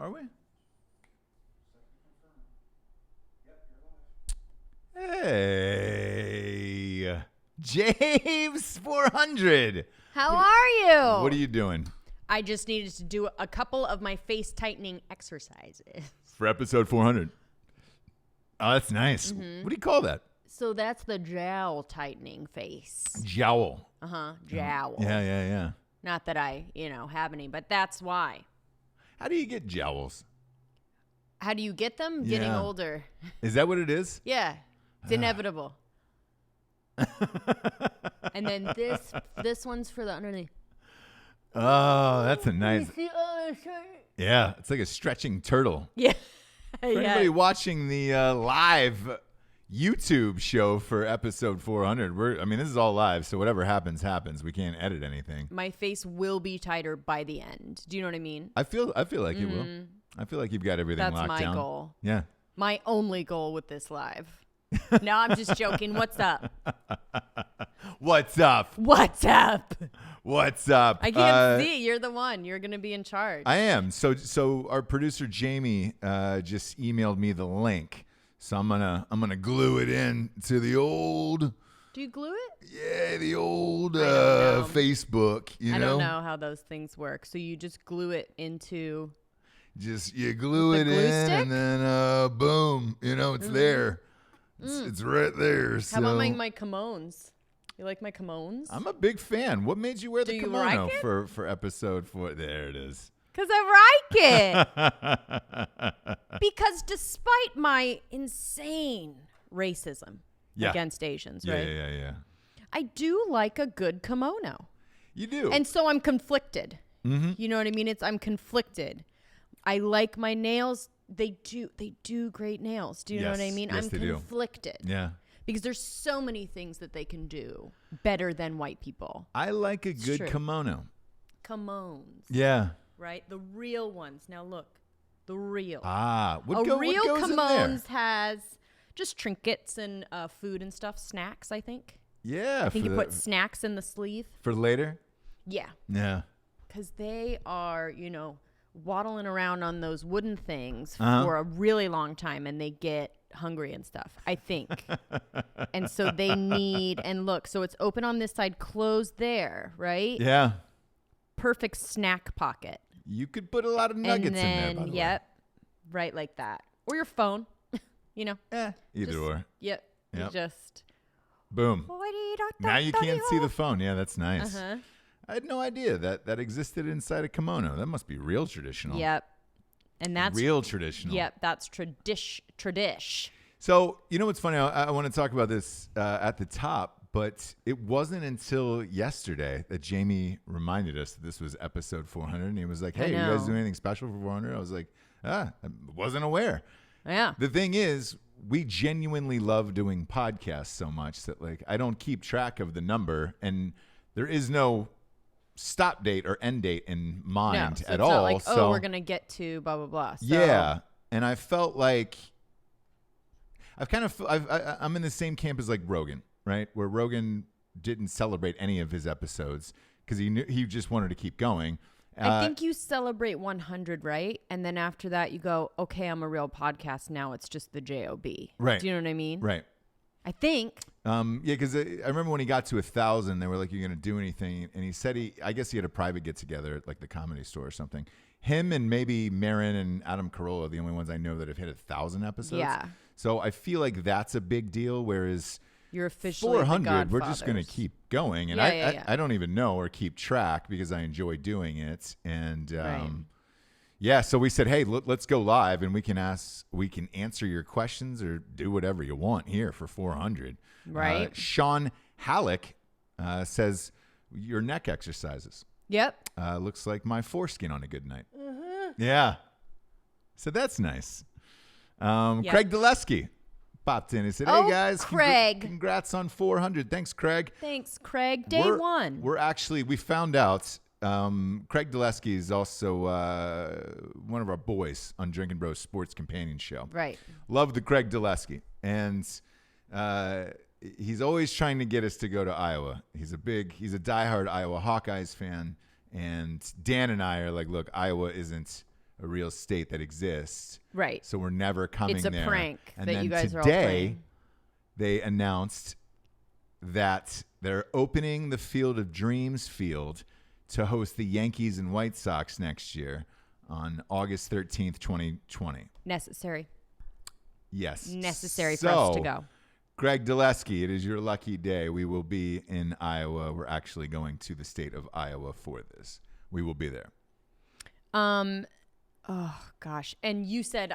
Are we? Hey, James 400. How are you? What are you doing? I just needed to do a couple of my face tightening exercises. For episode 400. Oh, that's nice. Mm-hmm. What do you call that? So that's the jowl tightening face. Jowl. Jowl. Yeah. Not that I, have any, but that's why. How do you get jowls? How do you get them? Getting Yeah. older. Is that what it is? Yeah. It's inevitable. And then this one's for the underneath. Oh, that's a nice. You see all the shirt? Yeah, it's like a stretching turtle. Yeah. For anybody watching the live YouTube show for episode 400, this is all live, so whatever happens. We can't edit anything. My face will be tighter by the end. Do you know what I mean? I feel like it will. I feel like you've got everything That's locked my down. goal. Yeah. My only goal with this live. No, I'm just joking. What's up? What's up? What's up? What's up? I can't see. You're the one. You're going to be in charge. I am. So our producer Jamie just emailed me the link. So I'm gonna glue it in to the old. Do you glue it? Yeah, the old I don't know. Facebook. I don't know how those things work. So you just glue it into. Just you glue The it glue in, stick? and then boom, it's there. It's right there. How about my kimonos? You like my kimonos? I'm a big fan. What made you wear the Do you kimono like it? for episode 4? There it is. Because I like it. Because despite my insane racism against Asians, right? Yeah. I do like a good kimono. You do. And so I'm conflicted. Mm-hmm. You know what I mean? I'm conflicted. I like my nails. They do great nails. Do you know what I mean? Yes, I'm they do. conflicted. Yeah. Because there's so many things that they can do better than white people. I like a good true. kimono. Kimonos. Yeah. Right? The real ones. Now look. The real. What real goes in there? kimonos has just trinkets and food and stuff. Snacks, I think. Yeah. I think you put snacks in the sleeve. for later. Yeah. Yeah. Because they are, waddling around on those wooden things Uh-huh. for a really long time, and they get hungry and stuff, I think. And so they need, and look, so it's open on this side, closed there, right? Yeah. Perfect snack pocket. You could put a lot of nuggets and then, in there. By the yep, right like that. Or your phone, way. Either just- or. Yep. You Yep. just. Boom. Now you can't see the phone. Yeah, that's nice. Uh-huh. I had no idea that existed inside a kimono. That must be real traditional. Yep. And that's real traditional. Yep, that's tradish. So, you know what's funny? I want to talk about this at the top, but it wasn't until yesterday that Jamie reminded us that this was episode 400. And he was like, hey, you guys do anything special for 400? I was like, I wasn't aware. Yeah. The thing is, we genuinely love doing podcasts so much that I don't keep track of the number, and there is no stop date or end date in mind so at it's all. not like, so we're gonna get to blah blah blah. So. yeah, and I felt like I'm in the same camp as Rogan, right? Where Rogan didn't celebrate any of his episodes because he just wanted to keep going. I think you celebrate 100, right? And then after that, you go, okay, I'm a real podcast now. It's just the JOB. Right. Do you know what I mean? Right. I think. Yeah, because I remember when he got to 1,000, they were like, "You're gonna do anything?" And he said I guess he had a private get together at the Comedy Store or something. Him and maybe Marin and Adam Carolla are the only ones I know that have hit 1,000 episodes. Yeah. So I feel like that's a big deal. Whereas You're officially 400, the we're just gonna Godfathers. keep going, and Yeah. I don't even know or keep track because I enjoy doing it. And Right. yeah, so we said, hey, let's go live, and we can answer your questions or do whatever you want here for 400. Right. Sean Halleck says your neck exercises. Yep. Looks like my foreskin on a good night. Mm-hmm. Yeah. So that's nice. Craig Dulesky popped in and said, hey, guys. Craig. Congrats on 400. Thanks, Craig. Thanks, Craig. Day one. We found out Craig Dulesky is also one of our boys on Drinking Bros Sports Companion Show. Right. Love the Craig Dulesky. And he's always trying to get us to go to Iowa. He's a diehard Iowa Hawkeyes fan. And Dan and I are like, look, Iowa isn't a real state that exists. Right. So we're never coming there. It's a prank and that then you guys are all today, playing. they announced that they're opening the Field of Dreams field to host the Yankees and White Sox next year on August 13th, 2020. Necessary. Yes. Necessary for us to go. Greg Dulesky, it is your lucky day. We will be in Iowa. We're actually going to the state of Iowa for this. We will be there. Oh gosh. And you said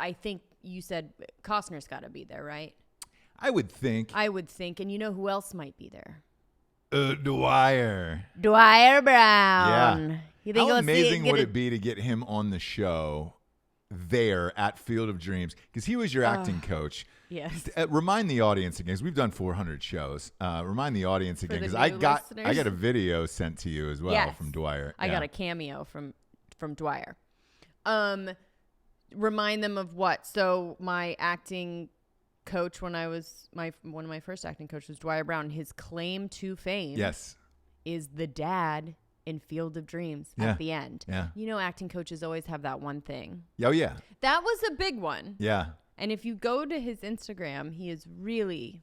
Costner's got to be there, right? I would think. And you know who else might be there? Dwyer. Dwyer Brown. Yeah. You think How amazing would it be to get him on the show there at Field of Dreams? Because he was your acting coach. Yes. Remind the audience again, because we've done 400 shows. Remind the audience again, because I got a video sent to you as well from Dwyer. I got a cameo from Dwyer. Remind them of what? So my acting coach when I was one of my first acting coaches was Dwyer Brown. His claim to fame is the dad in Field of Dreams at the end. Yeah. You know, acting coaches always have that one thing. Oh, yeah. That was a big one. Yeah. And if you go to his Instagram, he is really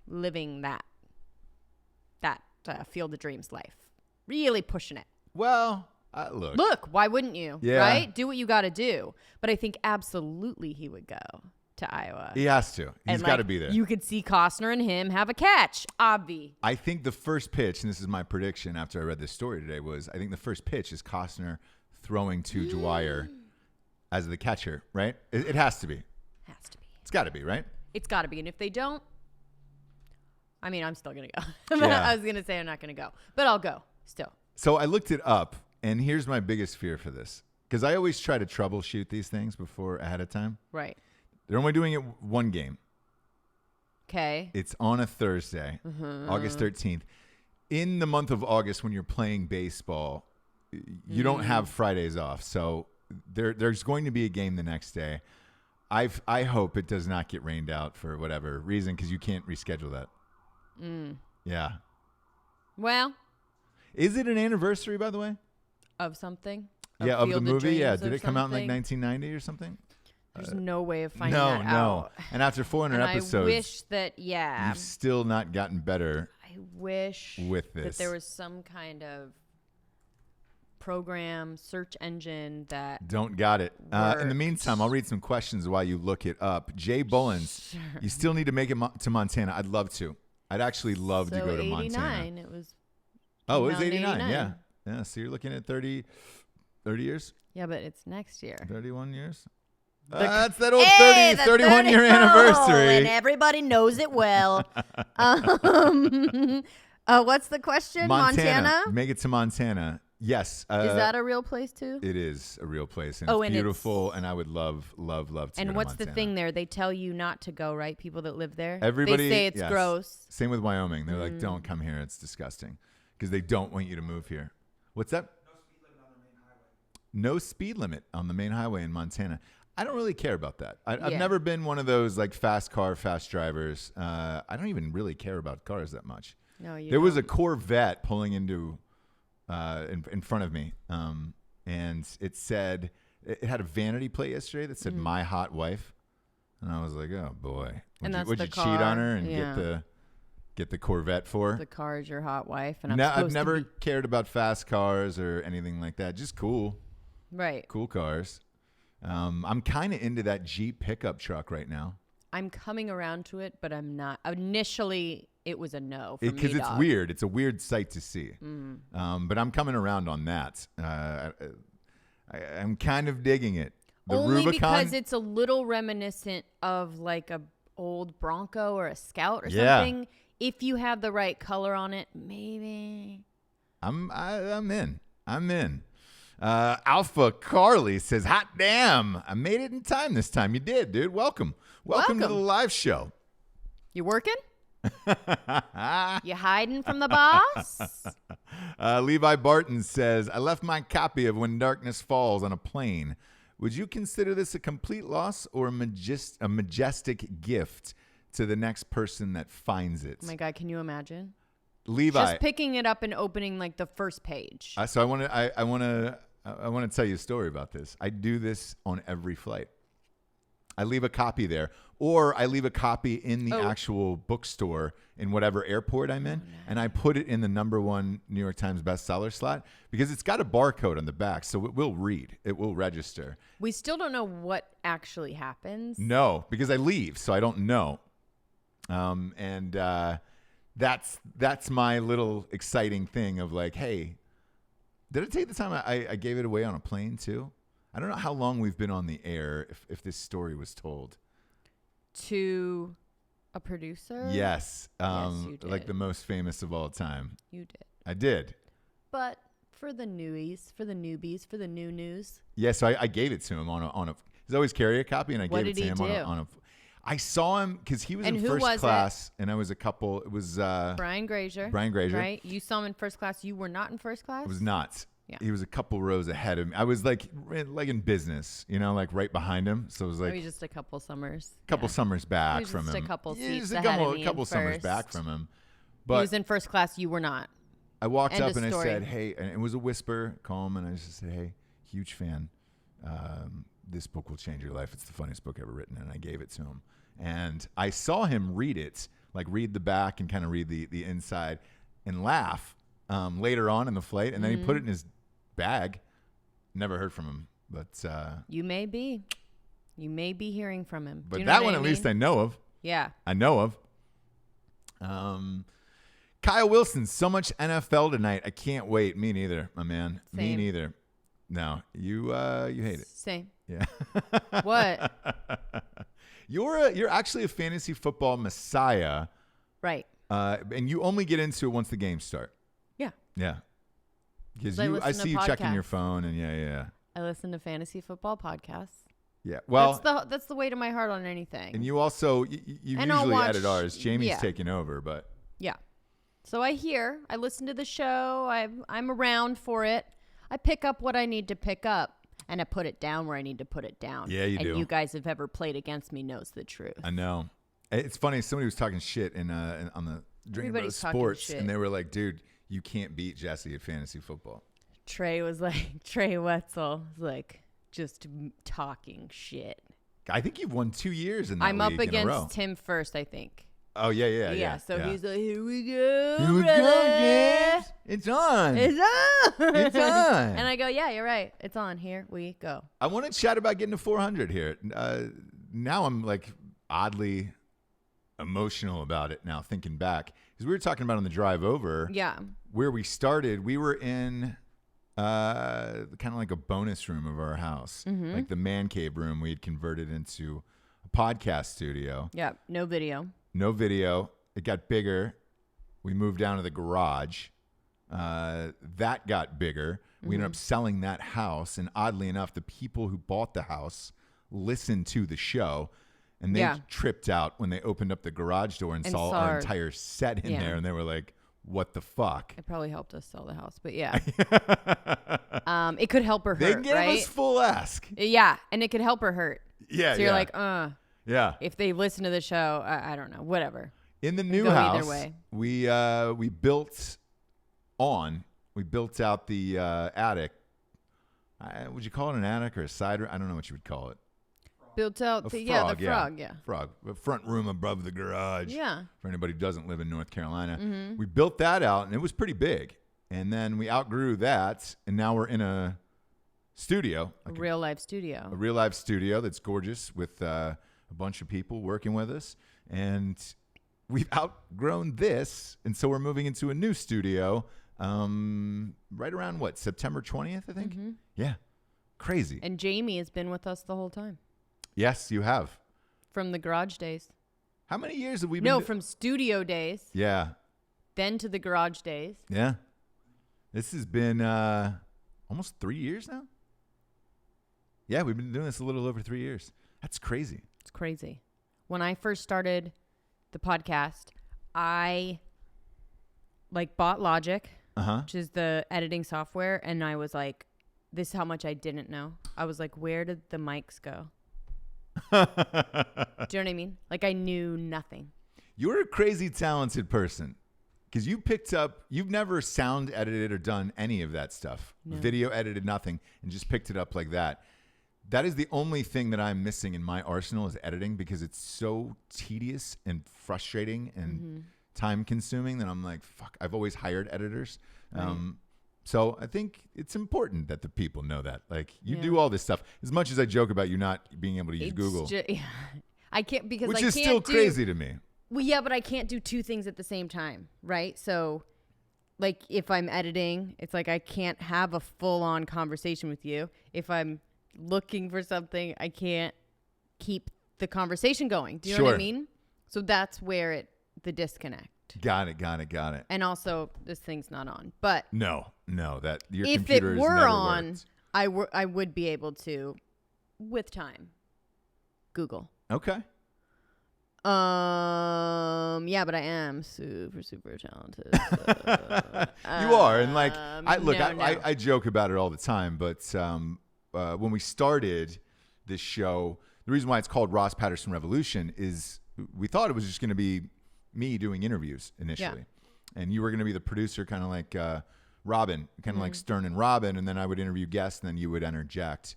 living that Field of Dreams life. Really pushing it. Well, Look, why wouldn't you? Yeah. Right? Do what you got to do. But I think absolutely he would go to Iowa. He has to. He's got to be there. You could see Costner and him have a catch. Obvi. I think the first pitch, and this is my prediction after I read this story today, I think the first pitch is Costner throwing to Dwyer as the catcher, right? It has to be. Has to be. It's got to be, right? It's got to be. And if they don't, I mean, I'm still going to go. Yeah. I was going to say I'm not going to go. But I'll go still. So I looked it up, and here's my biggest fear for this. Because I always try to troubleshoot these things ahead of time. Right. They're only doing it one game. Okay. It's on a Thursday, August 13th. In the month of August, when you're playing baseball, you don't have Fridays off. So there's going to be a game the next day. I hope it does not get rained out for whatever reason, because you can't reschedule that. Yeah. Well. Is it an anniversary, by the way? Of something? Yeah, of the movie? Yeah. Did it come out in like something? 1990 or something? There's no way of finding that out. No. And after 400 episodes, I wish that, you've still not gotten better. I wish with this. that there was some kind of program, search engine that don't got it. In the meantime, I'll read some questions while you look it up. Jay Bullens, you still need to make it to Montana. I'd love to. I'd actually love to go to 89, Montana. It was. Oh, it was 89. Yeah. Yeah. So you're looking at 30 years? Yeah, but it's next year. 31 years? That's that old 31-year anniversary. And everybody knows it well. What's the question? Montana? Make it to Montana. Yes. Is that a real place too? It is a real place. And it's and beautiful. And I would love to go to Montana. And what's the thing there? They tell you not to go, right? People that live there? Everybody. They say it's gross. Same with Wyoming. They're like, don't come here. It's disgusting. Because they don't want you to move here. What's that? No speed limit on the main highway in Montana. I don't really care about that. I've never been one of those like fast drivers. I don't even really care about cars that much. No, you There don't. was a Corvette pulling into in front of me, and it said it had a vanity plate yesterday that said "My Hot Wife," and I was like, "Oh boy, would you cheat on her and get the Corvette for?" The car is your hot wife, and I've never cared about fast cars or anything like that. Just cool cars. I'm kind of into that Jeep pickup truck right now. I'm coming around to it, but I'm not. Initially, it was a no for me, because it's weird. It's a weird sight to see. But I'm coming around on that. I'm kind of digging it. The Only Rubicon, because it's a little reminiscent of like a old Bronco or a Scout or something. If you have the right color on it, maybe. I'm in. Alpha Carly says, "Hot damn! I made it in time this time. You did, dude. Welcome to the live show. You working? You hiding from the boss?" Levi Barton says, "I left my copy of When Darkness Falls on a plane. Would you consider this a complete loss or a majestic gift to the next person that finds it?" Oh my God, can you imagine? Levi, just picking it up and opening like the first page. So I want to I want to tell you a story about this. I do this on every flight. I leave a copy there, or I leave a copy in the actual bookstore in whatever airport I'm in, and I put it in the #1 New York Times bestseller slot because it's got a barcode on the back, so it will read. It will register. We still don't know what actually happens. No, because I leave, so I don't know. That's my little exciting thing of like, hey, did I take the time I gave it away on a plane too? I don't know how long we've been on the air if this story was told. To a producer? Yes. Yes, you did. Like the most famous of all time. You did. I did. But for the newies, for the newbies, for the new news. Yeah, so I gave it to him on a he's always carry a copy, and I gave it to him on a I saw him because he was in first class, and I was a couple. It was Brian Grazer. Right? You saw him in first class. You were not in first class? I was not. Yeah. He was a couple rows ahead of me. I was like in business, like right behind him. So it was like maybe just a couple summers. Summers back from him. Just a couple seats ahead of me. A couple summers back from him. But he was in first class. You were not. I walked up and I said, "Hey," and it was a whisper, calm, and I just said, "Hey, huge fan. This book will change your life. It's the funniest book ever written." And I gave it to him. And I saw him read it, like read the back and kind of read the inside and laugh later on in the flight. And then he put it in his bag. Never heard from him. But you may be hearing from him. But that one at least I know of. Yeah. I know of. Kyle Wilson, so much NFL tonight. I can't wait. Me neither, my man. Same. Me neither. No, you hate it. Same. Yeah. What? You're actually a fantasy football messiah, right? And you only get into it once the games start. Yeah. Yeah. Because I see you checking your phone, and yeah. I listen to fantasy football podcasts. Yeah. Well, that's the way to my heart on anything. And you also you usually edit ours. Jamie's taking over, but yeah. So I listen to the show. I'm around for it. I pick up what I need to pick up. And I put it down where I need to put it down. Yeah, you do. And you guys have ever played against me knows the truth. I know. It's funny. Somebody was talking shit on the Drinking Bros Sports, and they were like, "Dude, you can't beat Jesse at fantasy football." Trey Wetzel was like, just talking shit. I think you've won 2 years in that I'm up league in a row. against Tim first, I think. Oh, yeah. So he's like, here we go. Here we go, James. It's on. It's on. It's on. And I go, yeah, you're right. It's on. Here we go. I want to chat about getting to 400 here. Now I'm like oddly emotional about it now, thinking back. Because we were talking about on the drive over. Yeah. Where we started, we were in kind of like a bonus room of our house. Mm-hmm. Like the man cave room we had converted into a podcast studio. Yeah. No video. It got bigger. We moved down to the garage. That got bigger. We ended up selling that house. And oddly enough, the people who bought the house listened to the show. And they tripped out when they opened up the garage door and saw our entire set in there. And they were like, what the fuck? It probably helped us sell the house. But yeah. It could help or hurt, They gave us full ask. Yeah. And it could help or hurt. Yeah. So you're like, yeah. If they listen to the show, I don't know, whatever. In the new house, we built out the attic. Would you call it an attic or a side room? I don't know what you would call it. Built out the frog. Frog. The front room above the garage. Yeah. For anybody who doesn't live in North Carolina. Mm-hmm. We built that out, and it was pretty big. And then we outgrew that, and now we're in a studio. Like a real life studio. A real life studio that's gorgeous with a bunch of people working with us. And we've outgrown this, and so we're moving into a new studio right around, September 20th, I think? Mm-hmm. Yeah. Crazy. And Jamie has been with us the whole time. Yes, you have. From the garage days. How many years have we been? No, from studio days. Yeah. Then to the garage days. Yeah. This has been almost 3 years now. Yeah, we've been doing this a little over 3 years. That's crazy. It's crazy. When I first started the podcast, I bought Logic, which is the editing software, and I was like, this is how much I didn't know. I was like, where did the mics go? Do you know what I mean? Like, I knew nothing. You're a crazy talented person. Because you've never sound edited or done any of that stuff. No. Video edited, nothing, and just picked it up like that. That is the only thing that I'm missing in my arsenal is editing, because it's so tedious and frustrating and time consuming that I'm like, fuck, I've always hired editors. Right. So I think it's important that the people know that. Like, you do all this stuff. As much as I joke about you not being able to use Google. I can't, because Which I is can't still crazy to me. Well, yeah, but I can't do two things at the same time, right? So, like, if I'm editing, it's like I can't have a full-on conversation with you. If I'm looking for something, I can't keep the conversation going. Do you know what I mean? So that's where the disconnect. Got it. And also, this thing's not on. But no, that your if computer it were never on, worked. I would be able to, with time, Google. Okay. Yeah, but I am super talented. So, you are, and like, I joke about it all the time. But when we started this show, the reason why it's called Ross Patterson Revolution is we thought it was just going to be me doing interviews initially, and you were going to be the producer, kind of like Robin, kind of like Stern and Robin, and then I would interview guests, and then you would interject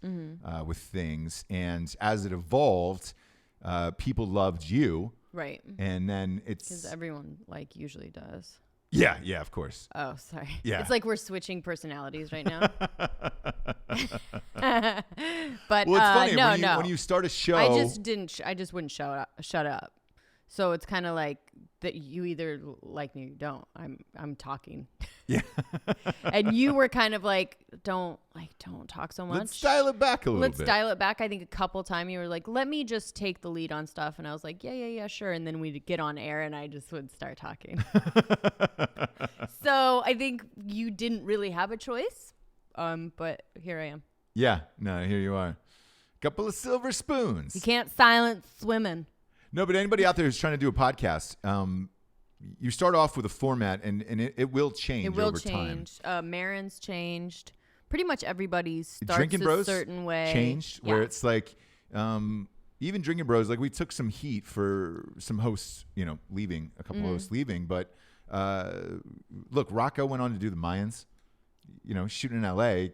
with things. And as it evolved, people loved you, right? And then it's because everyone usually does. Yeah, of course. Oh, sorry. Yeah, it's like we're switching personalities right now. But well, it's funny when you start a show. I just wouldn't shut up. So it's kind of like that. You either like me or you don't. I'm talking. Yeah. And you were kind of like, don't talk so much. Let's dial it back a little bit. Let's dial it back. I think a couple times you were like, let me just take the lead on stuff. And I was like, yeah, sure. And then we'd get on air and I just would start talking. So I think you didn't really have a choice. But here I am. Yeah. No, here you are. Couple of silver spoons. You can't silence women. No, but anybody out there who's trying to do a podcast, you start off with a format, and it will change over time. It will change. Marin's changed. Pretty much everybody starts Drinking Bros a certain way. Changed, where it's like, even Drinking Bros, like we took some heat for some hosts, leaving, a couple of hosts leaving. But look, Rocco went on to do the Mayans. Shooting in LA,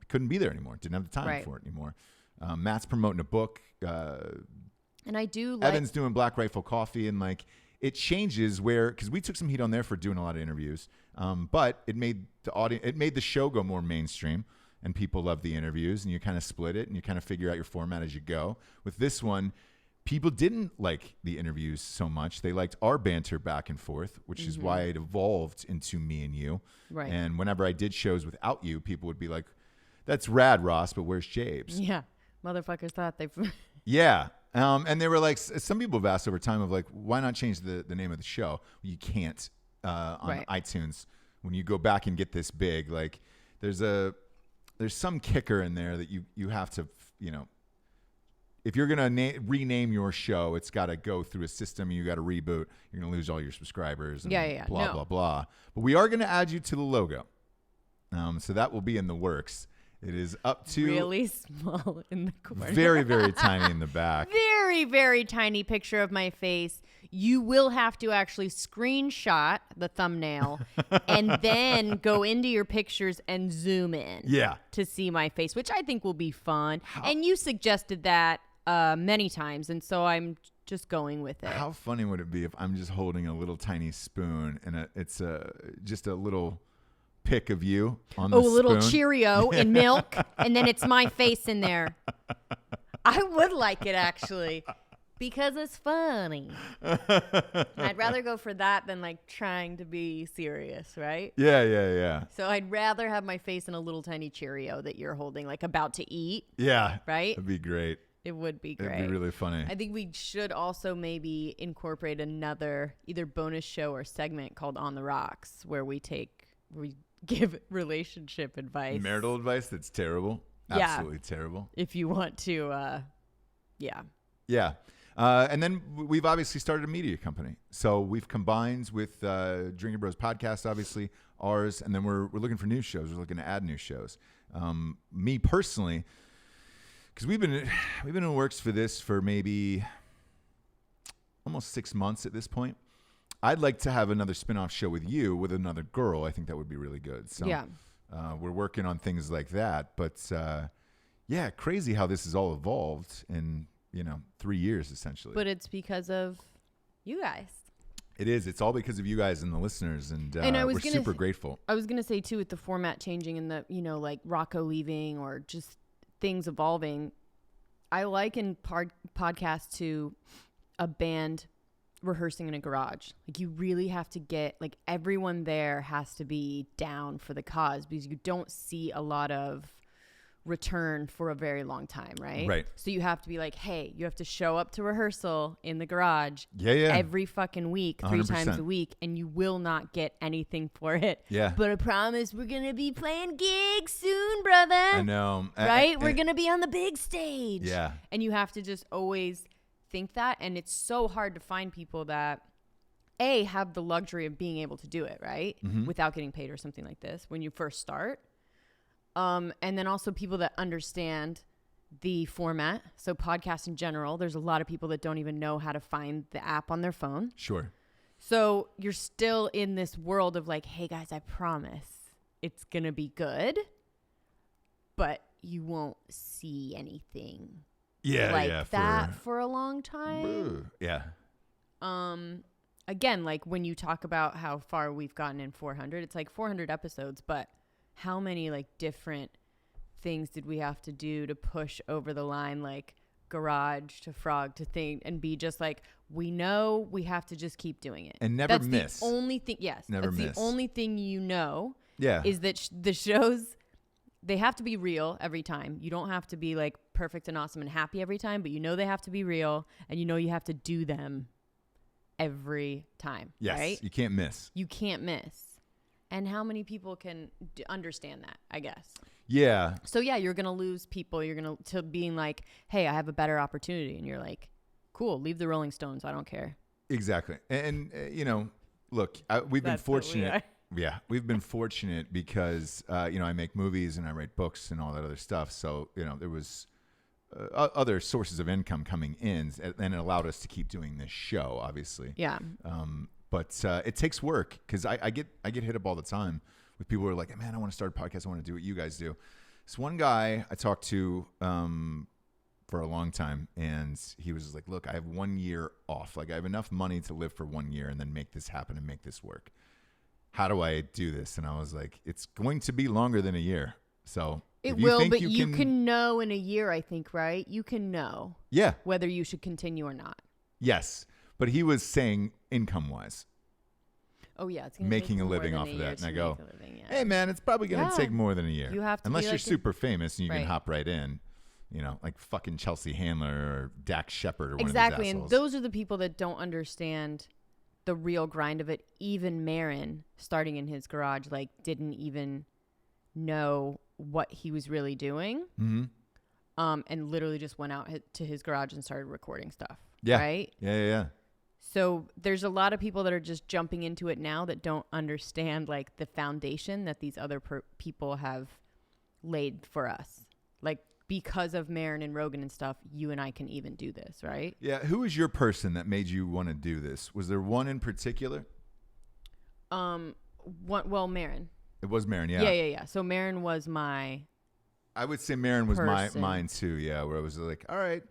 couldn't be there anymore. Didn't have the time for it anymore. Matt's promoting a book. And I do like Evan's doing Black Rifle Coffee, and like it changes because we took some heat on there for doing a lot of interviews, but it made the show go more mainstream, and people love the interviews, and you kind of split it, and you kind of figure out your format as you go. With this one, people didn't like the interviews so much; they liked our banter back and forth, which is why it evolved into me and you. Right. And whenever I did shows without you, people would be like, "That's rad, Ross, but where's Jabes?" Yeah, motherfuckers thought they. Yeah. And they were like, some people have asked over time of like, why not change the name of the show? You can't on iTunes when you go back and get this big. Like, there's some kicker in there that you have to, if you're gonna rename your show, it's got to go through a system. You got to reboot. You're gonna lose all your subscribers. And blah blah. But we are gonna add you to the logo, so that will be in the works. It is up to really small in the corner. Very, very tiny in the back. Very, very tiny picture of my face. You will have to actually screenshot the thumbnail and then go into your pictures and zoom in. Yeah. To see my face, which I think will be fun. And you suggested that many times, and so I'm just going with it. How funny would it be if I'm just holding a little tiny spoon and it's just a little pic of you on the spoon. A little Cheerio in milk, and then it's my face in there. I would like it, actually, because it's funny. I'd rather go for that than like trying to be serious, right? Yeah. So I'd rather have my face in a little tiny Cheerio that you're holding, like about to eat. Yeah. Right? It'd be great. It would be great. It'd be really funny. I think we should also maybe incorporate another either bonus show or segment called On the Rocks, where we give relationship advice. Marital advice that's terrible. Absolutely terrible. If you want to, yeah. And then we've obviously started a media company. So we've combined with Drinking Bros podcast, obviously, ours, and then we're looking for new shows. We're looking to add new shows. Me personally, because we've been in the works for this for maybe almost 6 months at this point. I'd like to have another spinoff show with you with another girl. I think that would be really good. So yeah. We're working on things like that. But yeah, crazy how this has all evolved in 3 years essentially. But it's because of you guys. It is. It's all because of you guys and the listeners, and we're super grateful. I was gonna say too, with the format changing and the like Rocco leaving or just things evolving, I liken podcasts to a band rehearsing in a garage. Like you really have to get like everyone there has to be down for the cause, because you don't see a lot of return for a very long time, right? So you have to be like, hey, you have to show up to rehearsal in the garage every fucking week, 3 100%. times a week, and you will not get anything for it. But I promise we're gonna be playing gigs soon, brother. I know, right? We're gonna be on the big stage. Yeah. And you have to just always think that, and it's so hard to find people that have the luxury of being able to do it, right? Without getting paid or something like this when you first start. And then also people that understand the format. So podcasts in general, there's a lot of people that don't even know how to find the app on their phone. Sure. So you're still in this world of like, hey guys, I promise it's going to be good, but you won't see anything that for a long time. Yeah. Again, like when you talk about how far we've gotten in 400, it's like 400 episodes, but how many like different things did we have to do to push over the line, like garage to frog to thing, and be just like, we know we have to just keep doing it and never that's miss. The only thing, never that's miss. The only thing is that the shows, they have to be real every time. You don't have to be like perfect and awesome and happy every time, but they have to be real, and you have to do them every time. Yes, right? You can't miss. You can't miss. And how many people can understand that, I guess? Yeah. So yeah, you're going to lose people. You're going to being like, hey, I have a better opportunity. And you're like, cool, leave the Rolling Stones. I don't care. Exactly. And look, we've been fortunate. Yeah, we've been fortunate because, I make movies and I write books and all that other stuff. So, there was other sources of income coming in, and it allowed us to keep doing this show, obviously. Yeah. But it takes work, because I get hit up all the time with people who are like, man, I want to start a podcast. I want to do what you guys do. This one guy I talked to for a long time, and he was like, look, I have 1 year off. Like I have enough money to live for 1 year and then make this happen and make this work. How do I do this? And I was like, it's going to be longer than a year. So it will, but you can know in a year, I think, right? You can know whether you should continue or not. Yes. But he was saying income-wise. Oh, yeah. It's gonna making a living off of that. And I go, hey, man, it's probably going to take more than a year. You have to unless you're super famous and you can hop right in, like fucking Chelsea Handler or Dax Shepard or one of these assholes. Exactly. And those are the people that don't understand the real grind of it. Even Marin, starting in his garage, like didn't even know what he was really doing. And literally just went out to his garage and started recording stuff. Yeah. Right? Yeah. So there's a lot of people that are just jumping into it now that don't understand like the foundation that these other people have laid for us. Like because of Marin and Rogan and stuff, you and I can even do this, right? Yeah. Who was your person that made you want to do this? Was there one in particular? Marin. It was Marin, yeah. Yeah. So Marin was I would say Marin was mine too, yeah, where I was like, all right.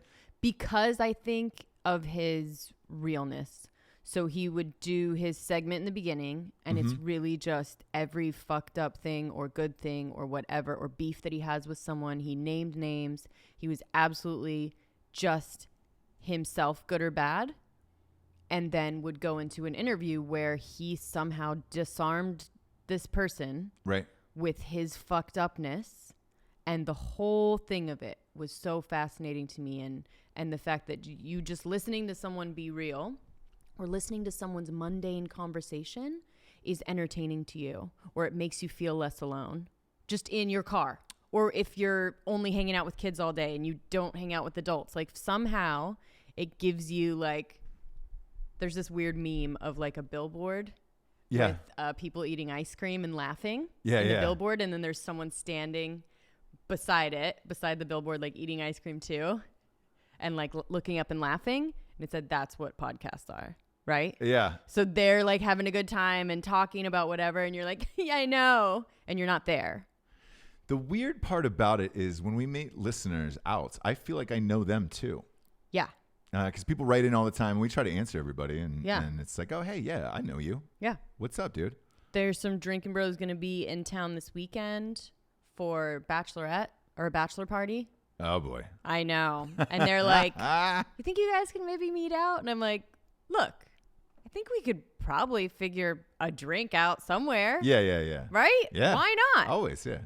Because I think of his realness. So he would do his segment in the beginning, and it's really just every fucked up thing or good thing or whatever, or beef that he has with someone. He named names. He was absolutely just himself, good or bad, and then would go into an interview where he somehow disarmed this person with his fucked upness. And the whole thing of it was so fascinating to me. And the fact that you just listening to someone be real or listening to someone's mundane conversation is entertaining to you, or it makes you feel less alone just in your car. Or if you're only hanging out with kids all day and you don't hang out with adults, like somehow it gives you like, there's this weird meme of like a billboard with people eating ice cream and laughing in the billboard. And then there's someone standing beside the billboard, like eating ice cream too, and like looking up and laughing. And it said, that's what podcasts are. right? Yeah. So they're like having a good time and talking about whatever, and you're like, yeah, I know, and you're not there. The weird part about it is when we meet listeners out, I feel like I know them too. Yeah. Because people write in all the time. And we try to answer everybody, and yeah. and it's like, oh, hey, yeah, I know you. Yeah. What's up, dude? There's some Drinking Bros going to be in town this weekend for bachelorette or a bachelor party. Oh, boy. I know. And they're like, you think you guys can maybe meet out? And I'm like, look, I think we could probably figure a drink out somewhere. Yeah. Right? Yeah. Why not? Always, yeah.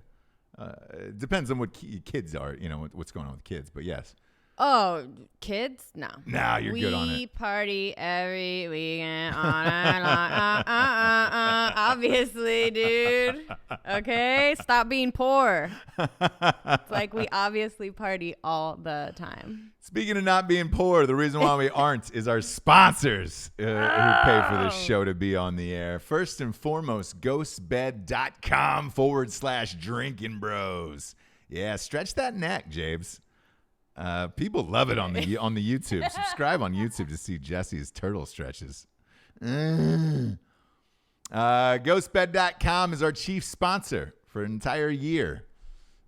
It depends on what kids are, what's going on with kids, but yes. Oh, kids? No. No, you're good on it. We party every weekend on obviously, dude. Okay? Stop being poor. It's like we obviously party all the time. Speaking of not being poor, the reason why we aren't is our sponsors who pay for this show to be on the air. First and foremost, ghostbed.com/drinking bros. Yeah, stretch that neck, Jabes. People love it on the YouTube. Subscribe on YouTube to see Jesse's turtle stretches. Ghostbed.com is our chief sponsor for an entire year.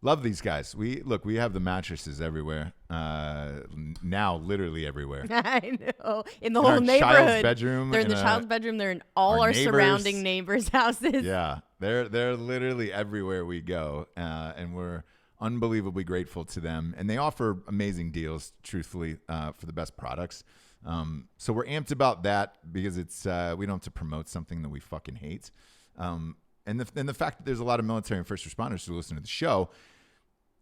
Love these guys. We have the mattresses everywhere. Now, literally everywhere. I know. In the whole neighborhood. Child's bedroom. They're in the child's bedroom. They're in all our surrounding neighbors' houses. Yeah, they're literally everywhere we go, and we're unbelievably grateful to them. And they offer amazing deals, truthfully, for the best products. So we're amped about that because it's we don't have to promote something that we fucking hate. And the fact that there's a lot of military and first responders who listen to the show,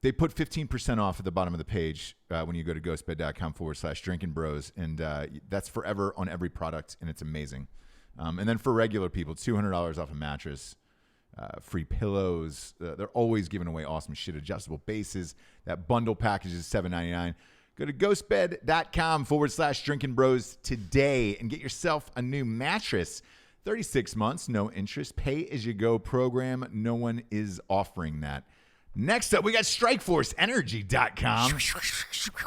they put 15% off at the bottom of the page when you go to ghostbed.com/drinking bros. And that's forever on every product, and it's amazing. And then for regular people, $200 off a mattress, free pillows. They're always giving away awesome shit, adjustable bases. That bundle package is $7.99. Go to ghostbed.com/drinking bros today and get yourself a new mattress. 36 months, no interest, pay-as-you-go program. No one is offering that. Next up, we got StrikeForceEnergy.com.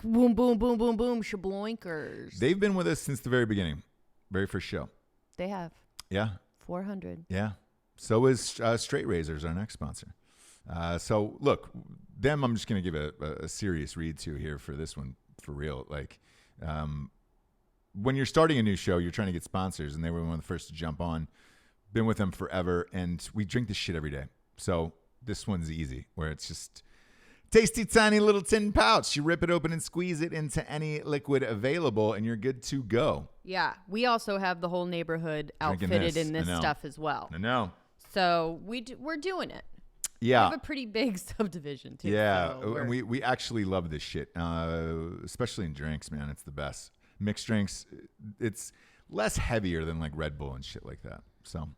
Boom, boom, boom, boom, boom, shabloinkers. They've been with us since the very beginning, very first show. They have. Yeah. 400. Yeah. So is Straight Razors, our next sponsor. So, look, them I'm just going to give a serious read to here for this one, for real. Like, when you're starting a new show, you're trying to get sponsors, and they were one of the first to jump on. Been with them forever, and we drink this shit every day. So this one's easy, where it's just tasty, tiny little tin pouch. You rip it open and squeeze it into any liquid available, and you're good to go. Yeah, we also have the whole neighborhood outfitted in this stuff as well. I know. So we're doing it. Yeah. We have a pretty big subdivision, too. Yeah, so and we actually love this shit, especially in drinks, man. It's the best. Mixed drinks, it's less heavier than like Red Bull and shit like that. So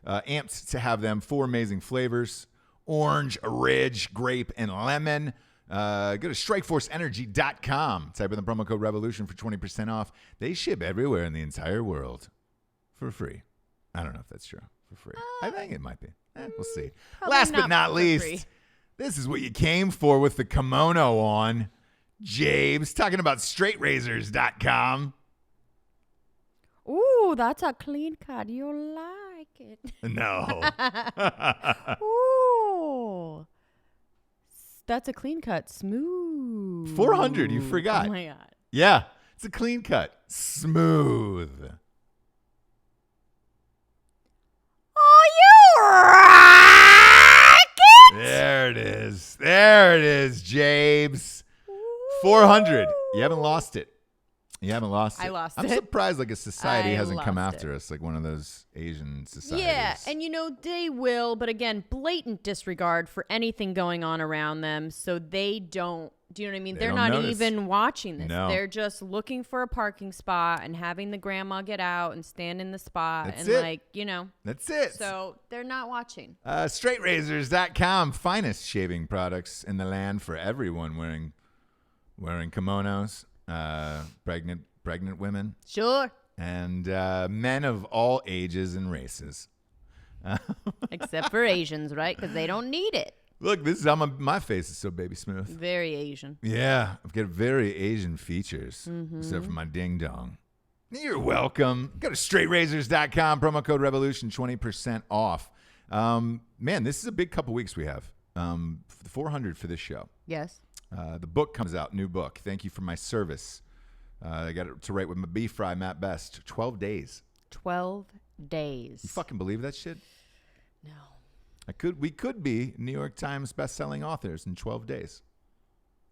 amped to have them. 4 amazing flavors: orange, ridge, grape, and lemon. Go to StrikeForceEnergy.com. Type in the promo code REVOLUTION for 20% off. They ship everywhere in the entire world for free. I don't know if that's true. For free. I think it might be. We'll see. Last but not least, this is what you came for with the kimono on. James talking about StraightRazors.com. Ooh, that's a clean cut. You like it? No. Ooh, that's a clean cut. Smooth. 400. You forgot. Oh my god. Yeah, it's a clean cut. Smooth. Oh, you rock it! There it is, James. 400. You haven't lost it. I lost it. I'm surprised like a society hasn't come after us, like one of those Asian societies. Yeah, and they will, but again, blatant disregard for anything going on around them, so they don't, do you know what I mean? They're not even watching this. No. They're just looking for a parking spot and having the grandma get out and stand in the spot. That's and it. That's it. So they're not watching. StraightRazors.com, finest shaving products in the land for everyone wearing kimonos, pregnant women. Sure. And men of all ages and races. Except for Asians, right? Because they don't need it. Look, my face is so baby smooth. Very Asian. Yeah, I've got very Asian features, except for my ding dong. You're welcome. Go to straightrazors.com, promo code Revolution, 20% off. Man, this is a big couple weeks we have. 400 for this show. Yes. The book comes out, new book. Thank you for my service. I got it to write with my beef fry, Matt Best. 12 days. 12 days. You fucking believe that shit? No. We could be New York Times best-selling authors in 12 days.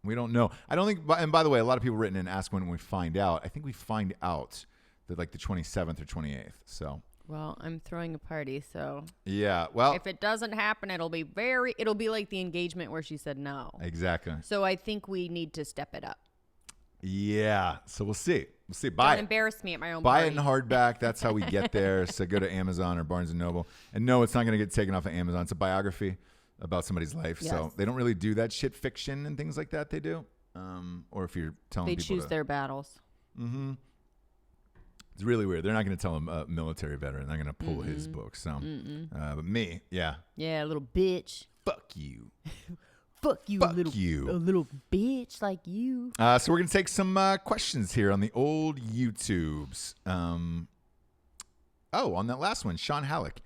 We don't know. I don't think, and by the way, a lot of people written in ask when we find out. I think we find out that like the 27th or 28th. So. Well, I'm throwing a party, so. Yeah, well. If it doesn't happen, it'll be like the engagement where she said no. Exactly. So I think we need to step it up. Yeah, so we'll see. Buy Don't it. embarrass me at my own Buy party. it in hardback. That's how we get there. So go to Amazon or Barnes & Noble. And no, it's not going to get taken off of Amazon. It's a biography about somebody's life. Yes. So they don't really do that shit fiction and things like that they do. Or if you're telling people they choose their battles. Mm-hmm. It's really weird. They're not going to tell him a military veteran. They're going to pull his book. So, but me, yeah. Yeah, little bitch. Fuck you. Fuck you, a little bitch like you. So we're going to take some questions here on the old YouTubes. On that last one, Sean Halleck.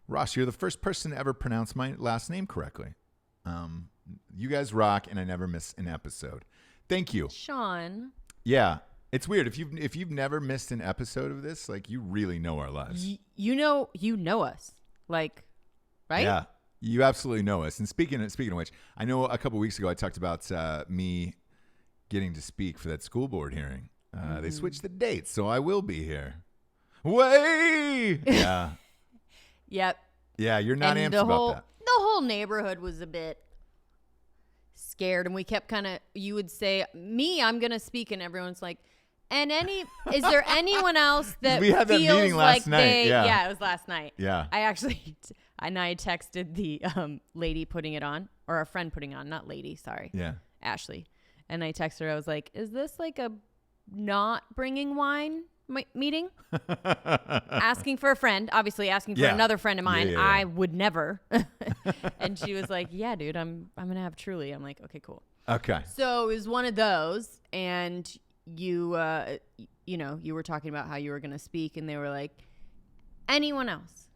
Ross, you're the first person to ever pronounce my last name correctly. You guys rock, and I never miss an episode. Thank you. Sean. Yeah. It's weird. If you've never missed an episode of this, like, you really know our lives. You know us. Like, right? Yeah. You absolutely know us. And speaking of which, I know a couple weeks ago I talked about me getting to speak for that school board hearing. They switched the dates, so I will be here. Way! Yeah. Yep. Yeah, you're not amped about that. The whole neighborhood was a bit scared, and we kept you would say, me, I'm going to speak, and everyone's like, is there anyone else that we had that feels meeting like last night. Yeah, it was last night. Yeah. I actually, I texted the lady putting it on, or a friend putting on, not lady, sorry. Yeah. Ashley. And I texted her, I was like, is this like a not bringing wine meeting? Asking for a friend, obviously asking for another friend of mine. Yeah. I would never. And she was like, yeah, dude, I'm going to have Truly. I'm like, okay, cool. Okay. So it was one of those, and you were talking about how you were going to speak, and they were like, anyone else?